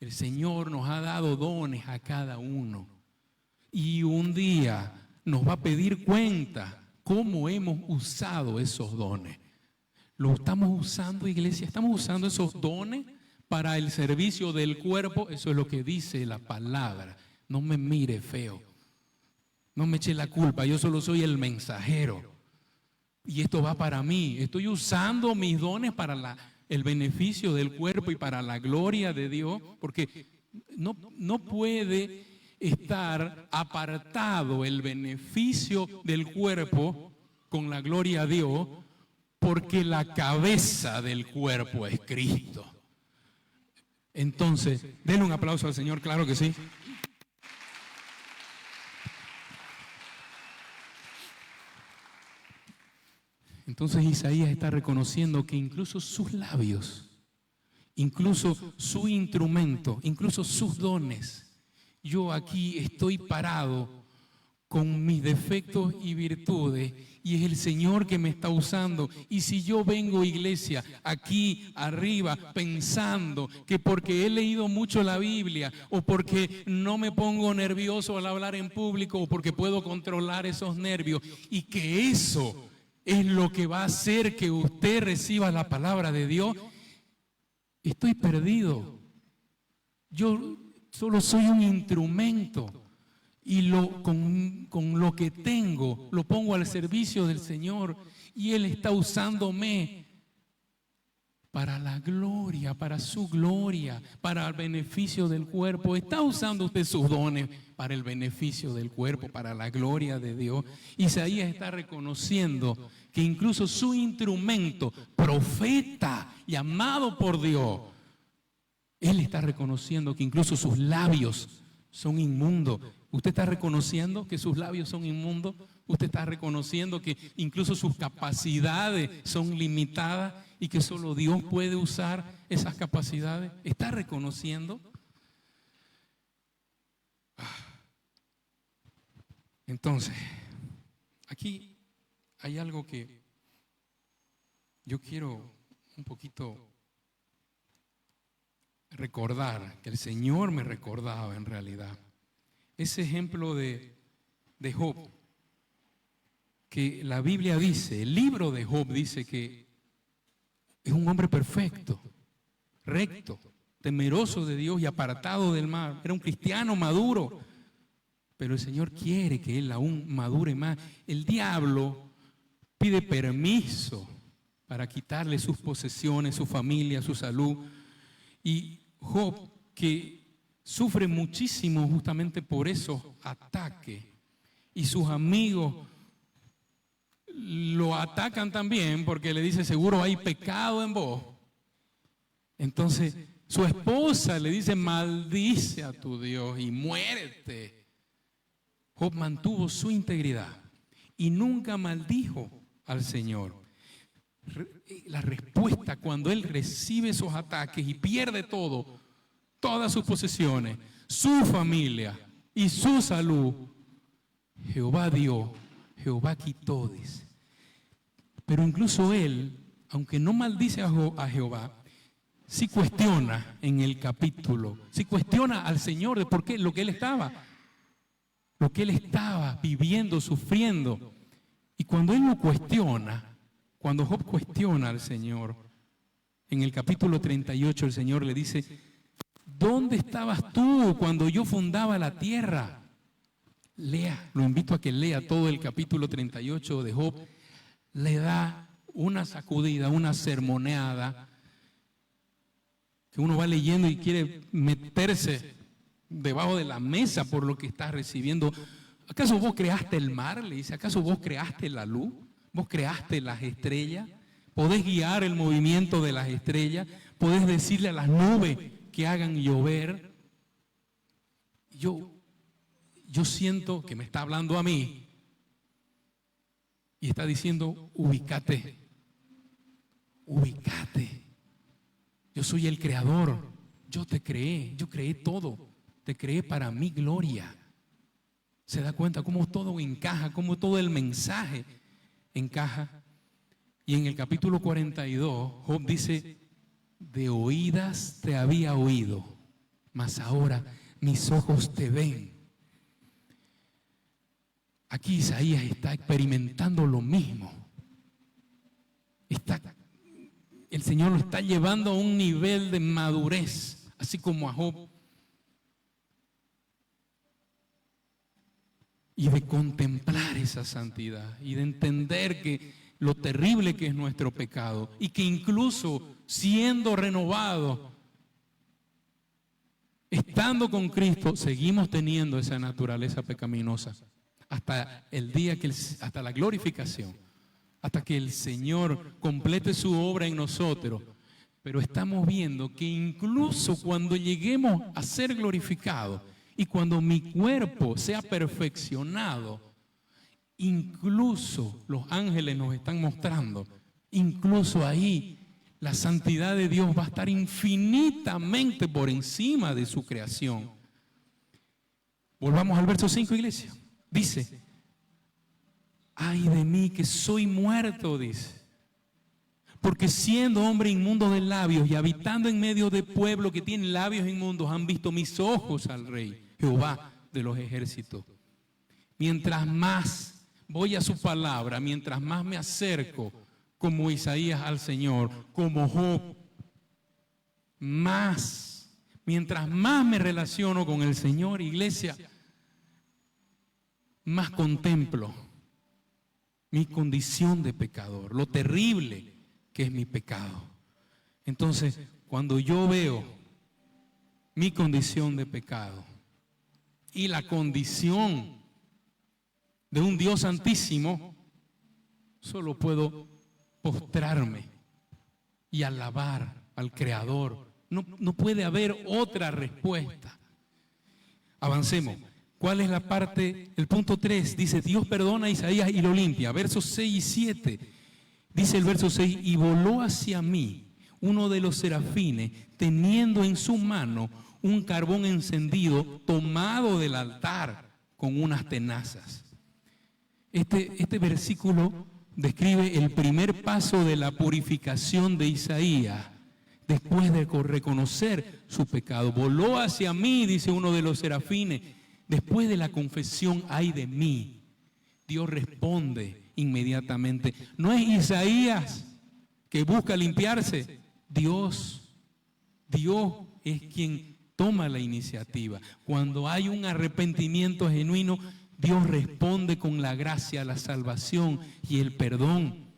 El Señor nos ha dado dones a cada uno. Y un día nos va a pedir cuenta cómo hemos usado esos dones. ¿Lo estamos usando, iglesia? ¿Estamos usando esos dones para el servicio del cuerpo? Eso es lo que dice la palabra. No me mire feo. No me eche la culpa. Yo solo soy el mensajero. Y esto va para mí. Estoy usando mis dones para el beneficio del cuerpo y para la gloria de Dios. Porque no puede estar apartado el beneficio del cuerpo con la gloria a Dios porque la cabeza del cuerpo es Cristo. Entonces, denle un aplauso al Señor, claro que sí. Entonces Isaías está reconociendo que incluso sus labios, incluso su instrumento, incluso sus dones, yo aquí estoy parado con mis defectos y virtudes y es el Señor que me está usando. Y si yo vengo, iglesia, aquí arriba pensando que porque he leído mucho la Biblia o porque no me pongo nervioso al hablar en público o porque puedo controlar esos nervios y que eso es lo que va a hacer que usted reciba la palabra de Dios, estoy perdido. Yo solo soy un instrumento y con lo que tengo lo pongo al servicio del Señor y Él está usándome para la gloria, para su gloria, para el beneficio del cuerpo. Está usando usted sus dones para el beneficio del cuerpo, para la gloria de Dios. Isaías está reconociendo que incluso su instrumento, profeta, llamado por Dios, él está reconociendo que incluso sus labios son inmundos. ¿Usted está reconociendo que sus labios son inmundos? ¿Usted está reconociendo que incluso sus capacidades son limitadas y que solo Dios puede usar esas capacidades? ¿Está reconociendo? Entonces, aquí hay algo que yo quiero un poquito recordar, que el Señor me recordaba en realidad. Ese ejemplo de Job, que la Biblia dice, el libro de Job dice que es un hombre perfecto, recto, temeroso de Dios y apartado del mal. Era un cristiano maduro, pero el Señor quiere que él aún madure más. El diablo pide permiso para quitarle sus posesiones, su familia, su salud. Y Job, que sufre muchísimo justamente por esos ataques, y sus amigos lo atacan también porque le dice, seguro hay pecado en vos. Entonces su esposa le dice, maldice a tu Dios y muérete. Job mantuvo su integridad y nunca maldijo al Señor. La respuesta cuando él recibe esos ataques y pierde todo, todas sus posesiones, su familia y su salud, Jehová dio, Jehová quitó, dice. Pero incluso él, aunque no maldice a Jehová, sí cuestiona en el capítulo, sí cuestiona al Señor de por qué lo que él estaba viviendo, sufriendo. Y cuando él lo cuestiona, cuando Job cuestiona al Señor, en el capítulo 38 el Señor le dice, ¿dónde estabas tú cuando yo fundaba la tierra? Lea, lo invito a que lea todo el capítulo 38 de Job. Le da una sacudida, una sermoneada, que uno va leyendo y quiere meterse debajo de la mesa por lo que está recibiendo. ¿Acaso vos creaste el mar? Le dice, ¿acaso vos creaste la luz? ¿Vos creaste las estrellas? ¿Podés guiar el movimiento de las estrellas? ¿Podés decirle a las nubes que hagan llover? Yo siento que me está hablando a mí y está diciendo, ubícate. Yo soy el creador, yo te creé, yo creé todo, te creé para mi gloria. ¿Se da cuenta cómo todo encaja, cómo todo el mensaje encaja? Y en el capítulo 42, Job dice, de oídas te había oído, mas ahora mis ojos te ven. Aquí Isaías está experimentando lo mismo. El Señor lo está llevando a un nivel de madurez, así como a Job. Y de contemplar esa santidad y de entender que lo terrible que es nuestro pecado y que incluso siendo renovados, estando con Cristo, seguimos teniendo esa naturaleza pecaminosa hasta el día hasta la glorificación. hasta que el Señor complete su obra en nosotros. Pero estamos viendo que incluso cuando lleguemos a ser glorificados y cuando mi cuerpo sea perfeccionado, incluso los ángeles nos están mostrando, incluso ahí la santidad de Dios va a estar infinitamente por encima de su creación. Volvamos al verso 5, iglesia. Dice, ay de mí que soy muerto, dice. Porque siendo hombre inmundo de labios y habitando en medio de pueblo que tiene labios inmundos, han visto mis ojos al Rey, Jehová de los ejércitos. Mientras más voy a su palabra, mientras más me acerco, como Isaías al Señor, como Job, mientras más me relaciono con el Señor, iglesia, más contemplo mi condición de pecador, lo terrible que es mi pecado. Entonces, cuando yo veo mi condición de pecado y la condición de un Dios santísimo, solo puedo postrarme y alabar al Creador. No puede haber otra respuesta. Avancemos. ¿Cuál es la parte? El punto 3 dice, Dios perdona a Isaías y lo limpia. Versos 6 y 7. Dice el verso 6, y voló hacia mí uno de los serafines, teniendo en su mano un carbón encendido, tomado del altar con unas tenazas. Este versículo describe el primer paso de la purificación de Isaías, después de reconocer su pecado. Voló hacia mí, dice uno de los serafines, después de la confesión, ay de mí. Dios responde inmediatamente. No es Isaías que busca limpiarse, Dios es quien toma la iniciativa. Cuando hay un arrepentimiento genuino, Dios responde con la gracia, la salvación y el perdón.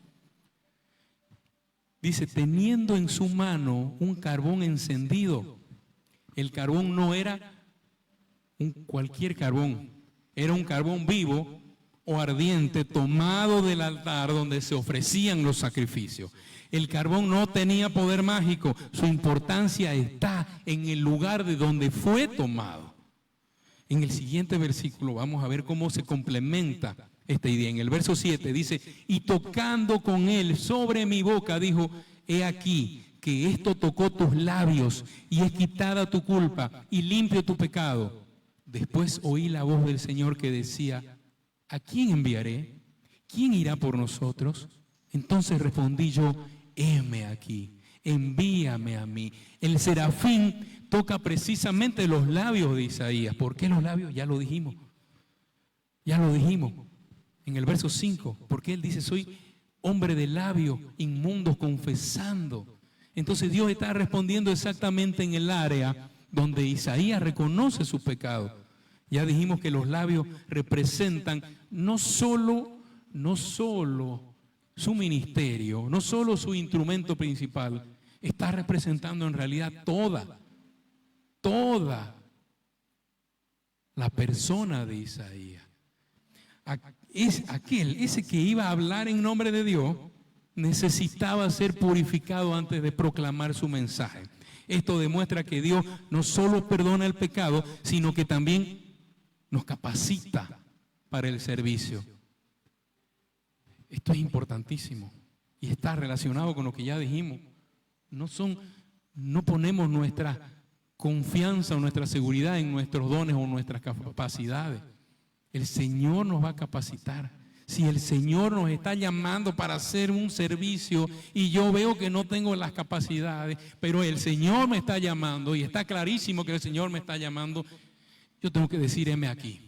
Dice, teniendo en su mano un carbón encendido. El carbón no era cualquier carbón, era un carbón vivo o ardiente tomado del altar donde se ofrecían los sacrificios. El carbón no tenía poder mágico, su importancia está en el lugar de donde fue tomado. En el siguiente versículo vamos a ver cómo se complementa esta idea. En el verso 7 dice, y tocando con él sobre mi boca, dijo, he aquí que esto tocó tus labios y es quitada tu culpa y limpio tu pecado. Después oí la voz del Señor que decía, ¿a quién enviaré? ¿Quién irá por nosotros? Entonces respondí yo, heme aquí, envíame a mí. El serafín toca precisamente los labios de Isaías. ¿Por qué los labios? Ya lo dijimos. En el verso 5, porque él dice, soy hombre de labios inmundos confesando. Entonces Dios está respondiendo exactamente en el área donde Isaías reconoce su pecado. Ya dijimos que los labios representan no solo su ministerio, no solo su instrumento principal, está representando en realidad toda la persona de Isaías. Ese que iba a hablar en nombre de Dios necesitaba ser purificado antes de proclamar su mensaje. Esto demuestra que Dios no solo perdona el pecado, sino que también nos capacita para el servicio. Esto es importantísimo y está relacionado con lo que ya dijimos. No ponemos nuestra confianza o nuestra seguridad en nuestros dones o nuestras capacidades. El Señor nos va a capacitar. Si el Señor nos está llamando para hacer un servicio y yo veo que no tengo las capacidades, pero el Señor me está llamando y está clarísimo que el Señor me está llamando, yo tengo que decir, heme aquí.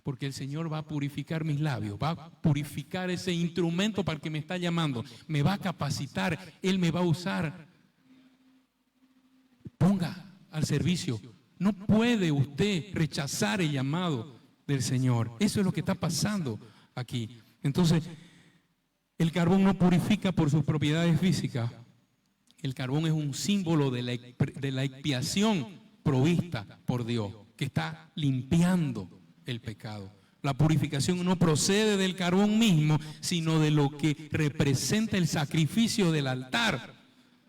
Porque el Señor va a purificar mis labios, va a purificar ese instrumento para el que me está llamando, me va a capacitar, Él me va a usar. Ponga al servicio. No puede usted rechazar el llamado del Señor. Eso es lo que está pasando aquí. Entonces, el carbón no purifica por sus propiedades físicas. El carbón es un símbolo de la expiación provista por Dios, que está limpiando el pecado. La purificación no procede del carbón mismo, sino de lo que representa el sacrificio del altar.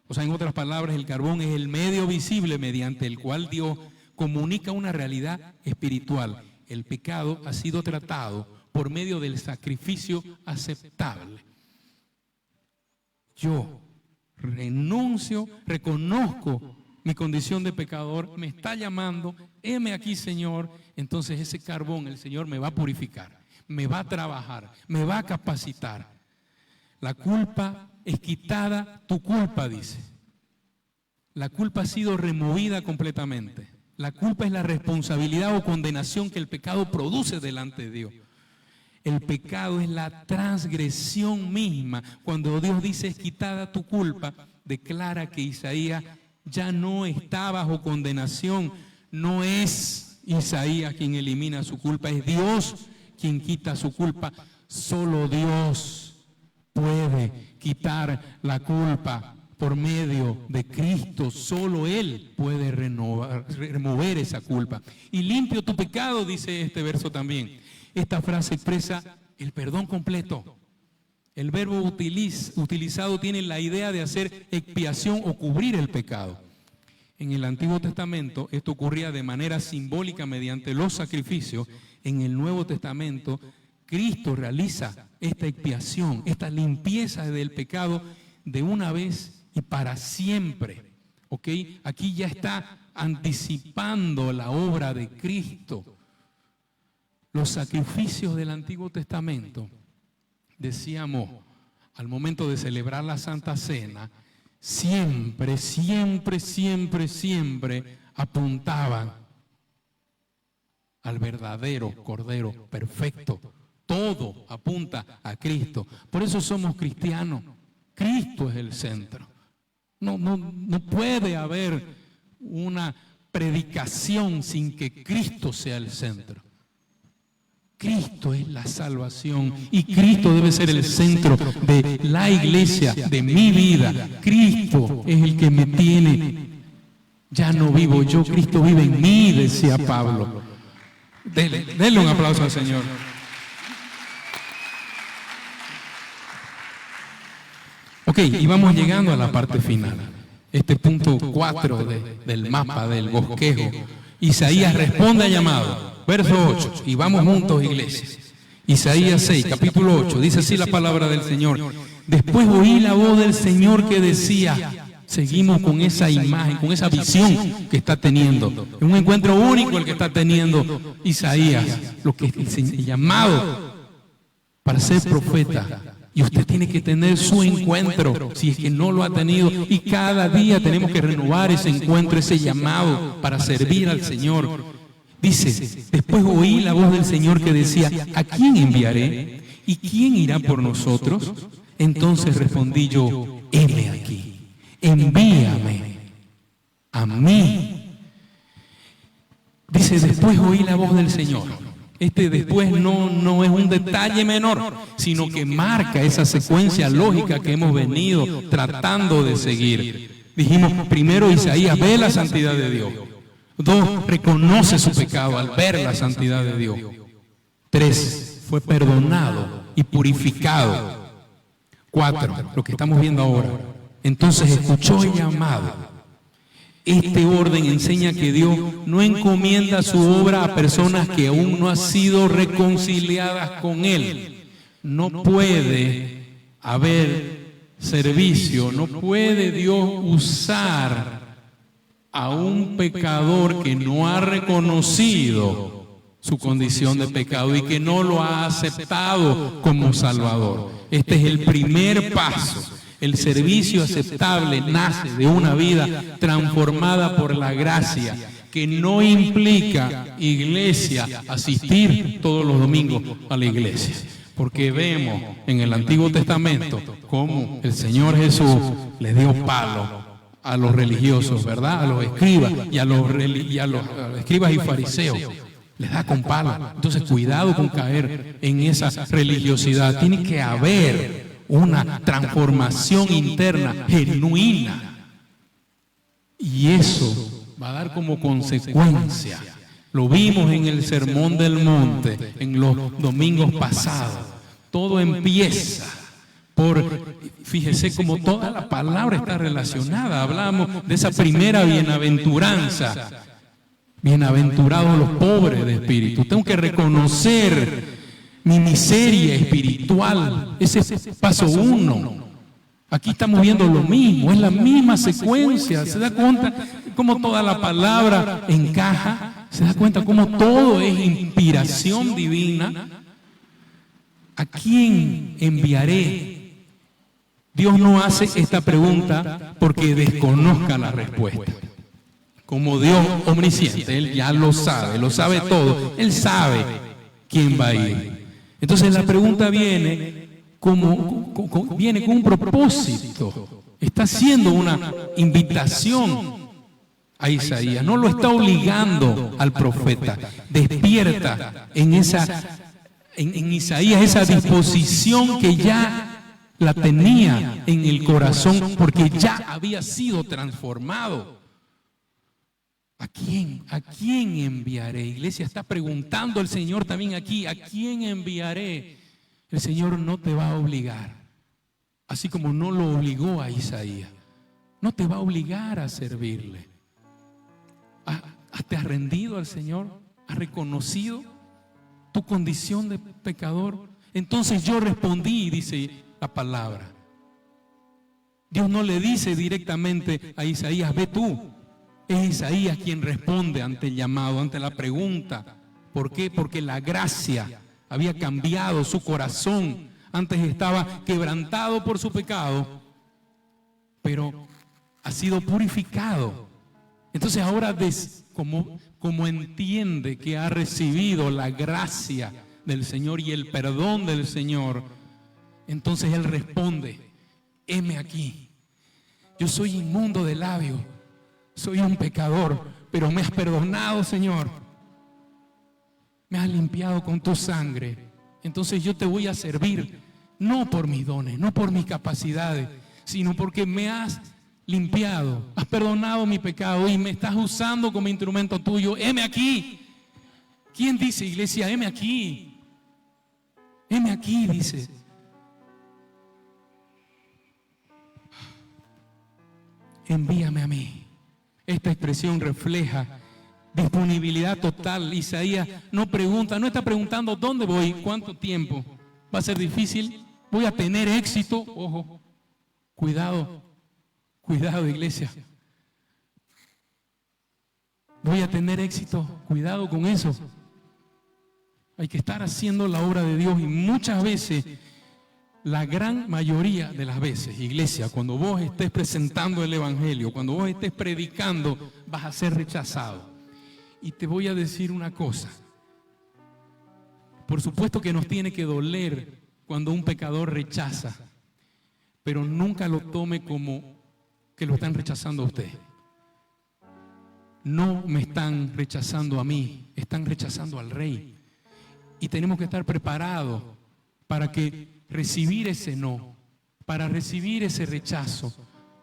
O sea, en otras palabras, el carbón es el medio visible mediante el cual Dios comunica una realidad espiritual. El pecado ha sido tratado por medio del sacrificio aceptable. Yo renuncio, reconozco mi condición de pecador, me está llamando, heme aquí, Señor. Entonces ese carbón el Señor me va a purificar, me va a trabajar, me va a capacitar. La culpa es quitada, tu culpa, dice. La culpa ha sido removida completamente. La culpa es la responsabilidad o condenación que el pecado produce delante de Dios. El pecado es la transgresión misma. Cuando Dios dice es quitada tu culpa, declara que Isaías ya no está bajo condenación. No es Isaías quien elimina su culpa, es Dios quien quita su culpa. Solo Dios puede quitar la culpa por medio de Cristo. Solo Él puede remover esa culpa. Y limpio tu pecado, dice este verso también. Esta frase expresa el perdón completo. El verbo utilizado tiene la idea de hacer expiación o cubrir el pecado. En el Antiguo Testamento esto ocurría de manera simbólica mediante los sacrificios. En el Nuevo Testamento Cristo realiza esta expiación, esta limpieza del pecado de una vez y para siempre. ¿Ok? Aquí ya está anticipando la obra de Cristo. Los sacrificios del Antiguo Testamento, decíamos, al momento de celebrar la Santa Cena, siempre apuntaban al verdadero Cordero perfecto. Todo apunta a Cristo. Por eso somos cristianos. Cristo es el centro. No puede haber una predicación sin que Cristo sea el centro. Cristo es la salvación y Cristo debe ser el centro de la iglesia, de mi vida. Cristo es el que me tiene. Ya no vivo yo, Cristo vive en mí, decía Pablo. Denle un aplauso al Señor. Ok, y vamos llegando a la parte final. Este punto 4 del mapa del bosquejo. Isaías responde al llamado. Verso 8, y vamos juntos, iglesia. Isaías 6, capítulo 8, dice así la palabra del Señor. Después oí la voz del Señor que decía, seguimos con esa imagen, con esa visión que está teniendo. Es un encuentro único el que está teniendo Isaías, lo que es el llamado para ser profeta. Y usted tiene que tener su encuentro, si es que no lo ha tenido. Y cada día tenemos que renovar ese encuentro, ese llamado para servir al Señor. Dice, después oí la voz del Señor que decía, ¿a quién enviaré? ¿Y quién irá por nosotros? Entonces respondí yo, heme aquí, envíame a mí. Dice, después oí la voz del Señor. Este después no es un detalle menor, sino que marca esa secuencia lógica que hemos venido tratando de seguir. Dijimos, primero Isaías ve la santidad de Dios. 2, reconoce su pecado al ver la santidad de Dios. 3, fue perdonado y purificado. 4, lo que estamos viendo ahora. Entonces escuchó el llamado. Este orden enseña que Dios no encomienda su obra a personas que aún no han sido reconciliadas con Él. No puede haber servicio, no puede Dios usar a un pecador que no ha reconocido su condición de pecado y que no lo ha aceptado como Salvador. Este es el primer paso. El servicio aceptable nace de una vida transformada por la gracia, que no implica, iglesia, asistir todos los domingos a la iglesia. Porque vemos en el Antiguo Testamento cómo el Señor Jesús le dio palo a los religiosos, ¿verdad? A los escribas y a los escribas y fariseos. Les da con palo. Entonces, cuidado con caer en esa religiosidad. Tiene que haber una transformación interna genuina. Y eso va a dar como consecuencia Lo vimos en el Sermón del Monte, en los domingos pasados. Todo empieza fíjese cómo toda la palabra está relacionada. Hablamos de esa primera bienaventuranza. Bienaventurados los pobres de espíritu. Tengo que reconocer mi miseria espiritual. Ese es paso 1. Aquí estamos viendo lo mismo, es la misma secuencia. ¿Se da cuenta cómo toda la palabra encaja? ¿Se da cuenta cómo todo es inspiración divina? ¿A quién enviaré? Dios no hace esta pregunta porque desconozca la respuesta. Como Dios omnisciente, Él ya lo sabe todo. Él sabe quién va a ir. Entonces la pregunta viene con un propósito. Está haciendo una invitación a Isaías. No lo está obligando al profeta. Despierta en Isaías esa disposición que ya la tenía en el corazón porque ya había sido transformado. ¿A quién enviaré? Iglesia, está preguntando el Señor también aquí, ¿a quién enviaré? El Señor no te va a obligar, así como no lo obligó a Isaías. No te va a obligar a servirle. ¿Te has rendido al Señor? ¿Has reconocido tu condición de pecador? Entonces yo respondí, dice la palabra. Dios no le dice directamente a Isaías, ve tú. Es Isaías quien responde ante el llamado, ante la pregunta. ¿Por qué? Porque la gracia había cambiado su corazón. Antes estaba quebrantado por su pecado, pero ha sido purificado. Entonces ahora, como entiende que ha recibido la gracia del Señor y el perdón del Señor, entonces Él responde, heme aquí. Yo soy inmundo de labios, soy un pecador, pero me has perdonado, Señor. Me has limpiado con tu sangre. Entonces yo te voy a servir, no por mis dones, no por mis capacidades, sino porque me has limpiado, has perdonado mi pecado y me estás usando como instrumento tuyo. Heme aquí. ¿Quién dice, iglesia? Heme aquí. Heme aquí, dice. Envíame a mí. Esta expresión refleja disponibilidad total. Isaías no está preguntando dónde voy, cuánto tiempo. Va a ser difícil, voy a tener éxito. Ojo, cuidado, iglesia. Voy a tener éxito, cuidado con eso. Hay que estar haciendo la obra de Dios y muchas veces, la gran mayoría de las veces, iglesia, cuando vos estés presentando el evangelio, cuando vos estés predicando, vas a ser rechazado. Y te voy a decir una cosa. Por supuesto que nos tiene que doler cuando un pecador rechaza, pero nunca lo tome como que lo están rechazando a usted. No me están rechazando a mí, están rechazando al Rey. Y tenemos que estar preparados para recibir ese no, para recibir ese rechazo.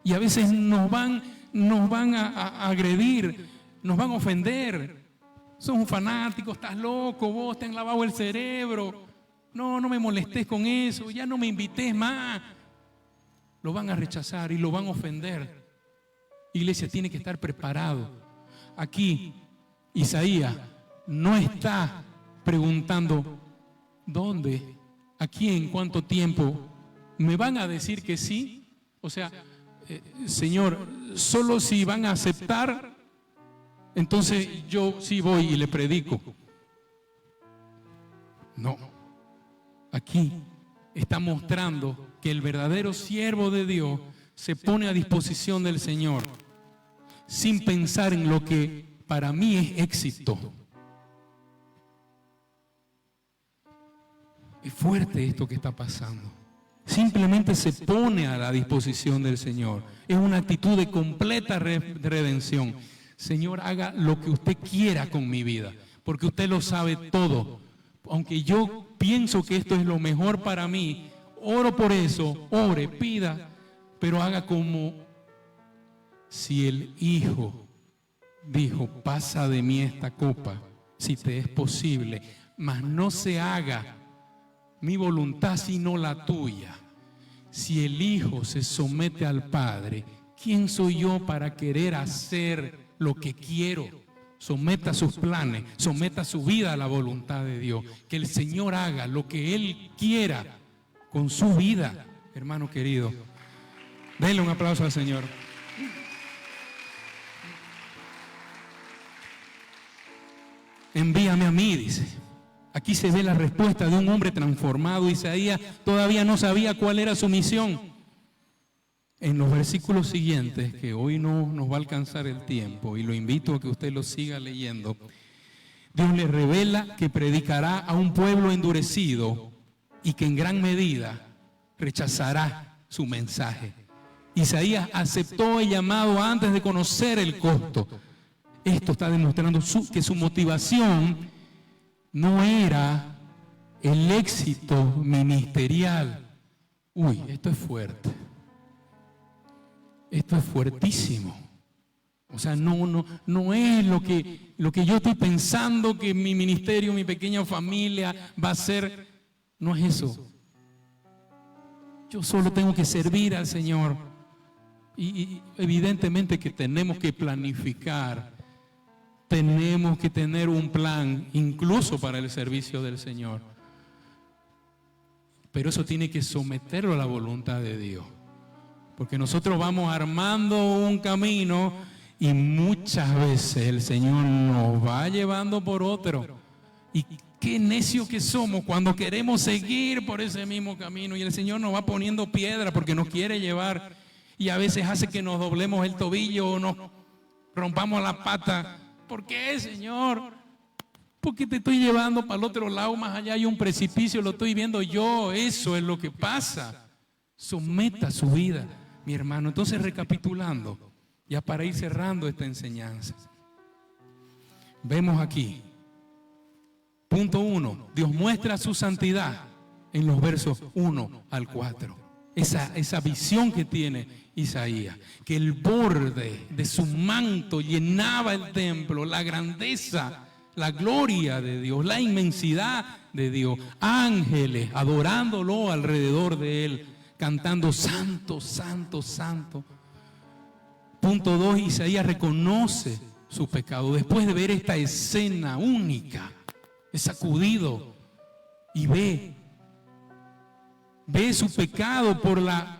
Y a veces nos van a agredir, nos van a ofender. Sos un fanático, estás loco, vos te han lavado el cerebro. No me molestes con eso, ya no me invites más. Lo van a rechazar y lo van a ofender. Iglesia, tiene que estar preparado. Aquí, Isaías no está preguntando ¿dónde? ¿A quién? ¿Cuánto tiempo? ¿Me van a decir que sí? O sea, Señor, solo si van a aceptar, entonces yo sí voy y le predico. No. Aquí está mostrando que el verdadero siervo de Dios se pone a disposición del Señor sin pensar en lo que para mí es éxito. Es fuerte esto que está pasando. Simplemente se pone a la disposición del Señor. Es una actitud de completa redención. Señor, haga lo que usted quiera con mi vida, porque usted lo sabe todo. Aunque yo pienso que esto es lo mejor para mí, oro por eso, ore, pida, pero haga como si el Hijo dijo, pasa de mí esta copa, si te es posible, mas no se haga mi voluntad sino la tuya. Si el Hijo se somete al Padre, ¿quién soy yo para querer hacer lo que quiero? Someta sus planes, someta su vida a la voluntad de Dios. Que el Señor haga lo que Él quiera con su vida, hermano querido. Denle un aplauso al Señor. Envíame a mí, dice. Aquí se ve la respuesta de un hombre transformado. Isaías todavía no sabía cuál era su misión. En los versículos siguientes, que hoy no nos va a alcanzar el tiempo, y lo invito a que usted lo siga leyendo, Dios le revela que predicará a un pueblo endurecido y que en gran medida rechazará su mensaje. Isaías aceptó el llamado antes de conocer el costo. Esto está demostrando que su motivación no era el éxito ministerial. Uy, esto es fuerte. Esto es fuertísimo. O sea, no es lo que yo estoy pensando que mi ministerio, mi pequeña familia va a ser. No es eso. Yo solo tengo que servir al Señor. Y evidentemente que tenemos que planificar. Tenemos que tener un plan, incluso para el servicio del Señor. Pero eso tiene que someterlo a la voluntad de Dios. Porque nosotros vamos armando un camino y muchas veces el Señor nos va llevando por otro. Y qué necio que somos cuando queremos seguir por ese mismo camino y el Señor nos va poniendo piedra porque nos quiere llevar. Y a veces hace que nos doblemos el tobillo o nos rompamos la pata. ¿Por qué, Señor? Porque te estoy llevando para el otro lado, más allá hay un precipicio, lo estoy viendo yo. Eso es lo que pasa. Someta su vida, mi hermano. Entonces, recapitulando, ya para ir cerrando esta enseñanza, vemos aquí, punto 1, Dios muestra su santidad en los versos 1 al 4. Esa visión que tiene Isaías, que el borde de su manto llenaba el templo, la grandeza, la gloria de Dios, la inmensidad de Dios, ángeles adorándolo alrededor de él, cantando santo, santo, santo. Punto 2, Isaías reconoce su pecado. Después de ver esta escena única, es sacudido y ve su pecado por la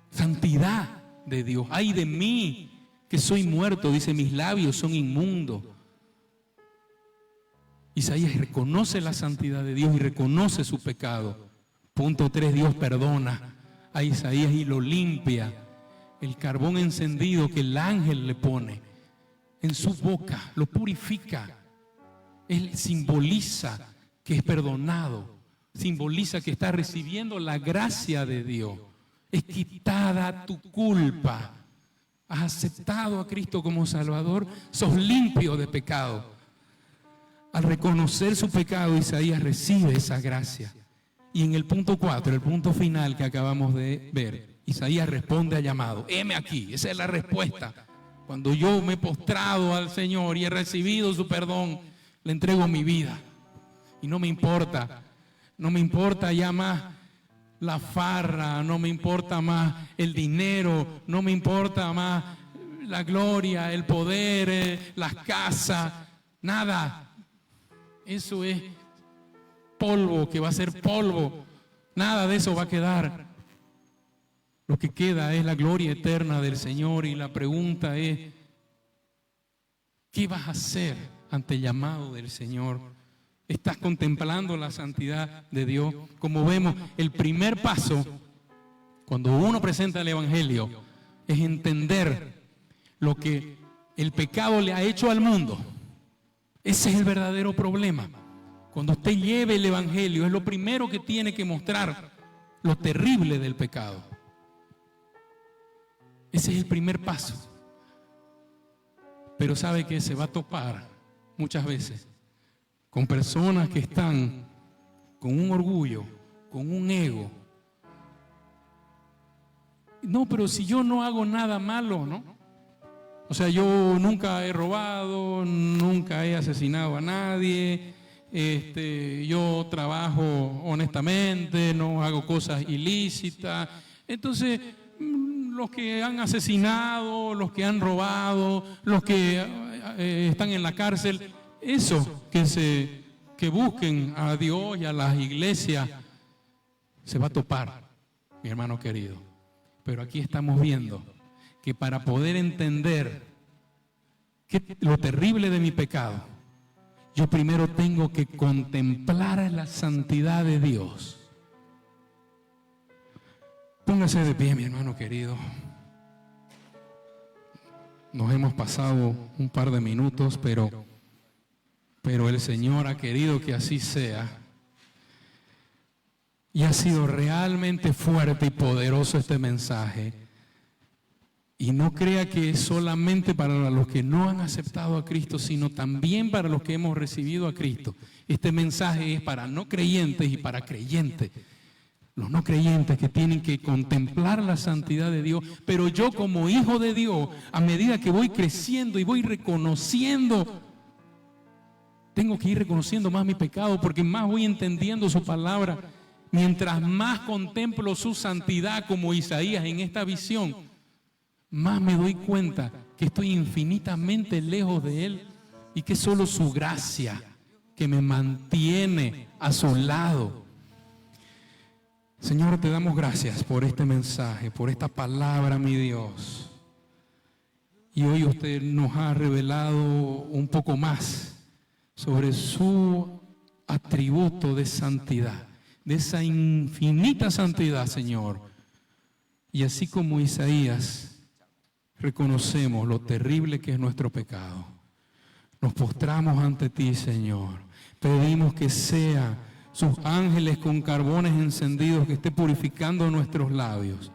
santidad de Dios. Ay de mí, que soy muerto, dice, mis labios son inmundos. Isaías reconoce la santidad de Dios y reconoce su pecado. Punto 3, Dios perdona a Isaías y lo limpia. El carbón encendido que el ángel le pone en su boca, lo purifica. Él simboliza que es perdonado, simboliza que está recibiendo la gracia de Dios. Es quitada tu culpa. Has aceptado a Cristo como Salvador, sos limpio de pecado. Al reconocer su pecado, Isaías recibe esa gracia. Y en el punto 4, el punto final que acabamos de ver, Isaías responde al llamado. Heme aquí, esa es la respuesta. Cuando yo me he postrado al Señor y he recibido su perdón, le entrego mi vida. Y no me importa ya más la farra, no me importa más el dinero, no me importa más la gloria, el poder, las casas, nada. Eso es polvo que va a ser polvo. Nada de eso va a quedar. Lo que queda es la gloria eterna del Señor y la pregunta es, ¿qué vas a hacer ante el llamado del Señor? ¿Estás contemplando la santidad de Dios? Como vemos, el primer paso, cuando uno presenta el Evangelio, es entender lo que el pecado le ha hecho al mundo. Ese es el verdadero problema. Cuando usted lleve el Evangelio, es lo primero que tiene que mostrar lo terrible del pecado. Ese es el primer paso. Pero sabe que se va a topar muchas veces con personas que están con un orgullo, con un ego. No, pero si yo no hago nada malo, ¿no? O sea, yo nunca he robado, nunca he asesinado a nadie, yo trabajo honestamente, no hago cosas ilícitas. Entonces, los que han asesinado, los que han robado, los que están en la cárcel, esos que busquen a Dios y a las iglesias, se va a topar, mi hermano querido. Pero aquí estamos viendo que para poder entender lo terrible de mi pecado, yo primero tengo que contemplar la santidad de Dios. Póngase de pie, mi hermano querido. Nos hemos pasado un par de minutos, pero el Señor ha querido que así sea. Y ha sido realmente fuerte y poderoso este mensaje. Y no crea que es solamente para los que no han aceptado a Cristo, sino también para los que hemos recibido a Cristo. Este mensaje es para no creyentes y para creyentes. Los no creyentes que tienen que contemplar la santidad de Dios. Pero yo como hijo de Dios, a medida que voy creciendo y voy reconociendo, tengo que ir reconociendo más mi pecado, porque más voy entendiendo su palabra. Mientras más contemplo su santidad como Isaías en esta visión, más me doy cuenta que estoy infinitamente lejos de Él y que es solo su gracia que me mantiene a su lado. Señor, te damos gracias por este mensaje, por esta palabra, mi Dios. Y hoy usted nos ha revelado un poco más sobre su atributo de santidad, de esa infinita santidad, Señor. Y así como Isaías, reconocemos lo terrible que es nuestro pecado. Nos postramos ante ti, Señor. Pedimos que sea sus ángeles con carbones encendidos que esté purificando nuestros labios.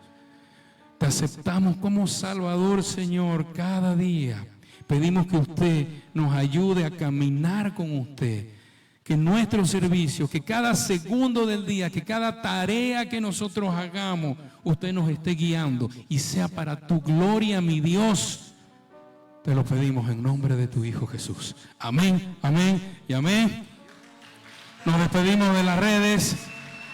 Te aceptamos como Salvador, Señor, cada día. Pedimos que usted nos ayude a caminar con usted. Que nuestro servicio, que cada segundo del día, que cada tarea que nosotros hagamos, usted nos esté guiando y sea para tu gloria, mi Dios. Te lo pedimos en nombre de tu Hijo Jesús. Amén, amén y amén. Nos despedimos de las redes.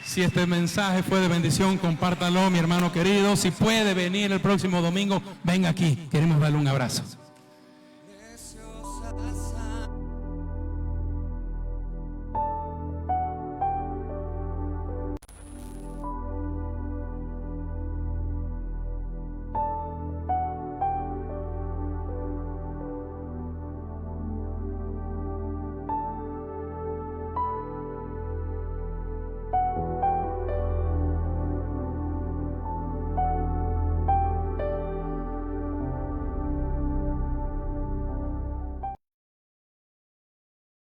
Si este mensaje fue de bendición, compártalo, mi hermano querido. Si puede venir el próximo domingo, venga aquí. Queremos darle un abrazo.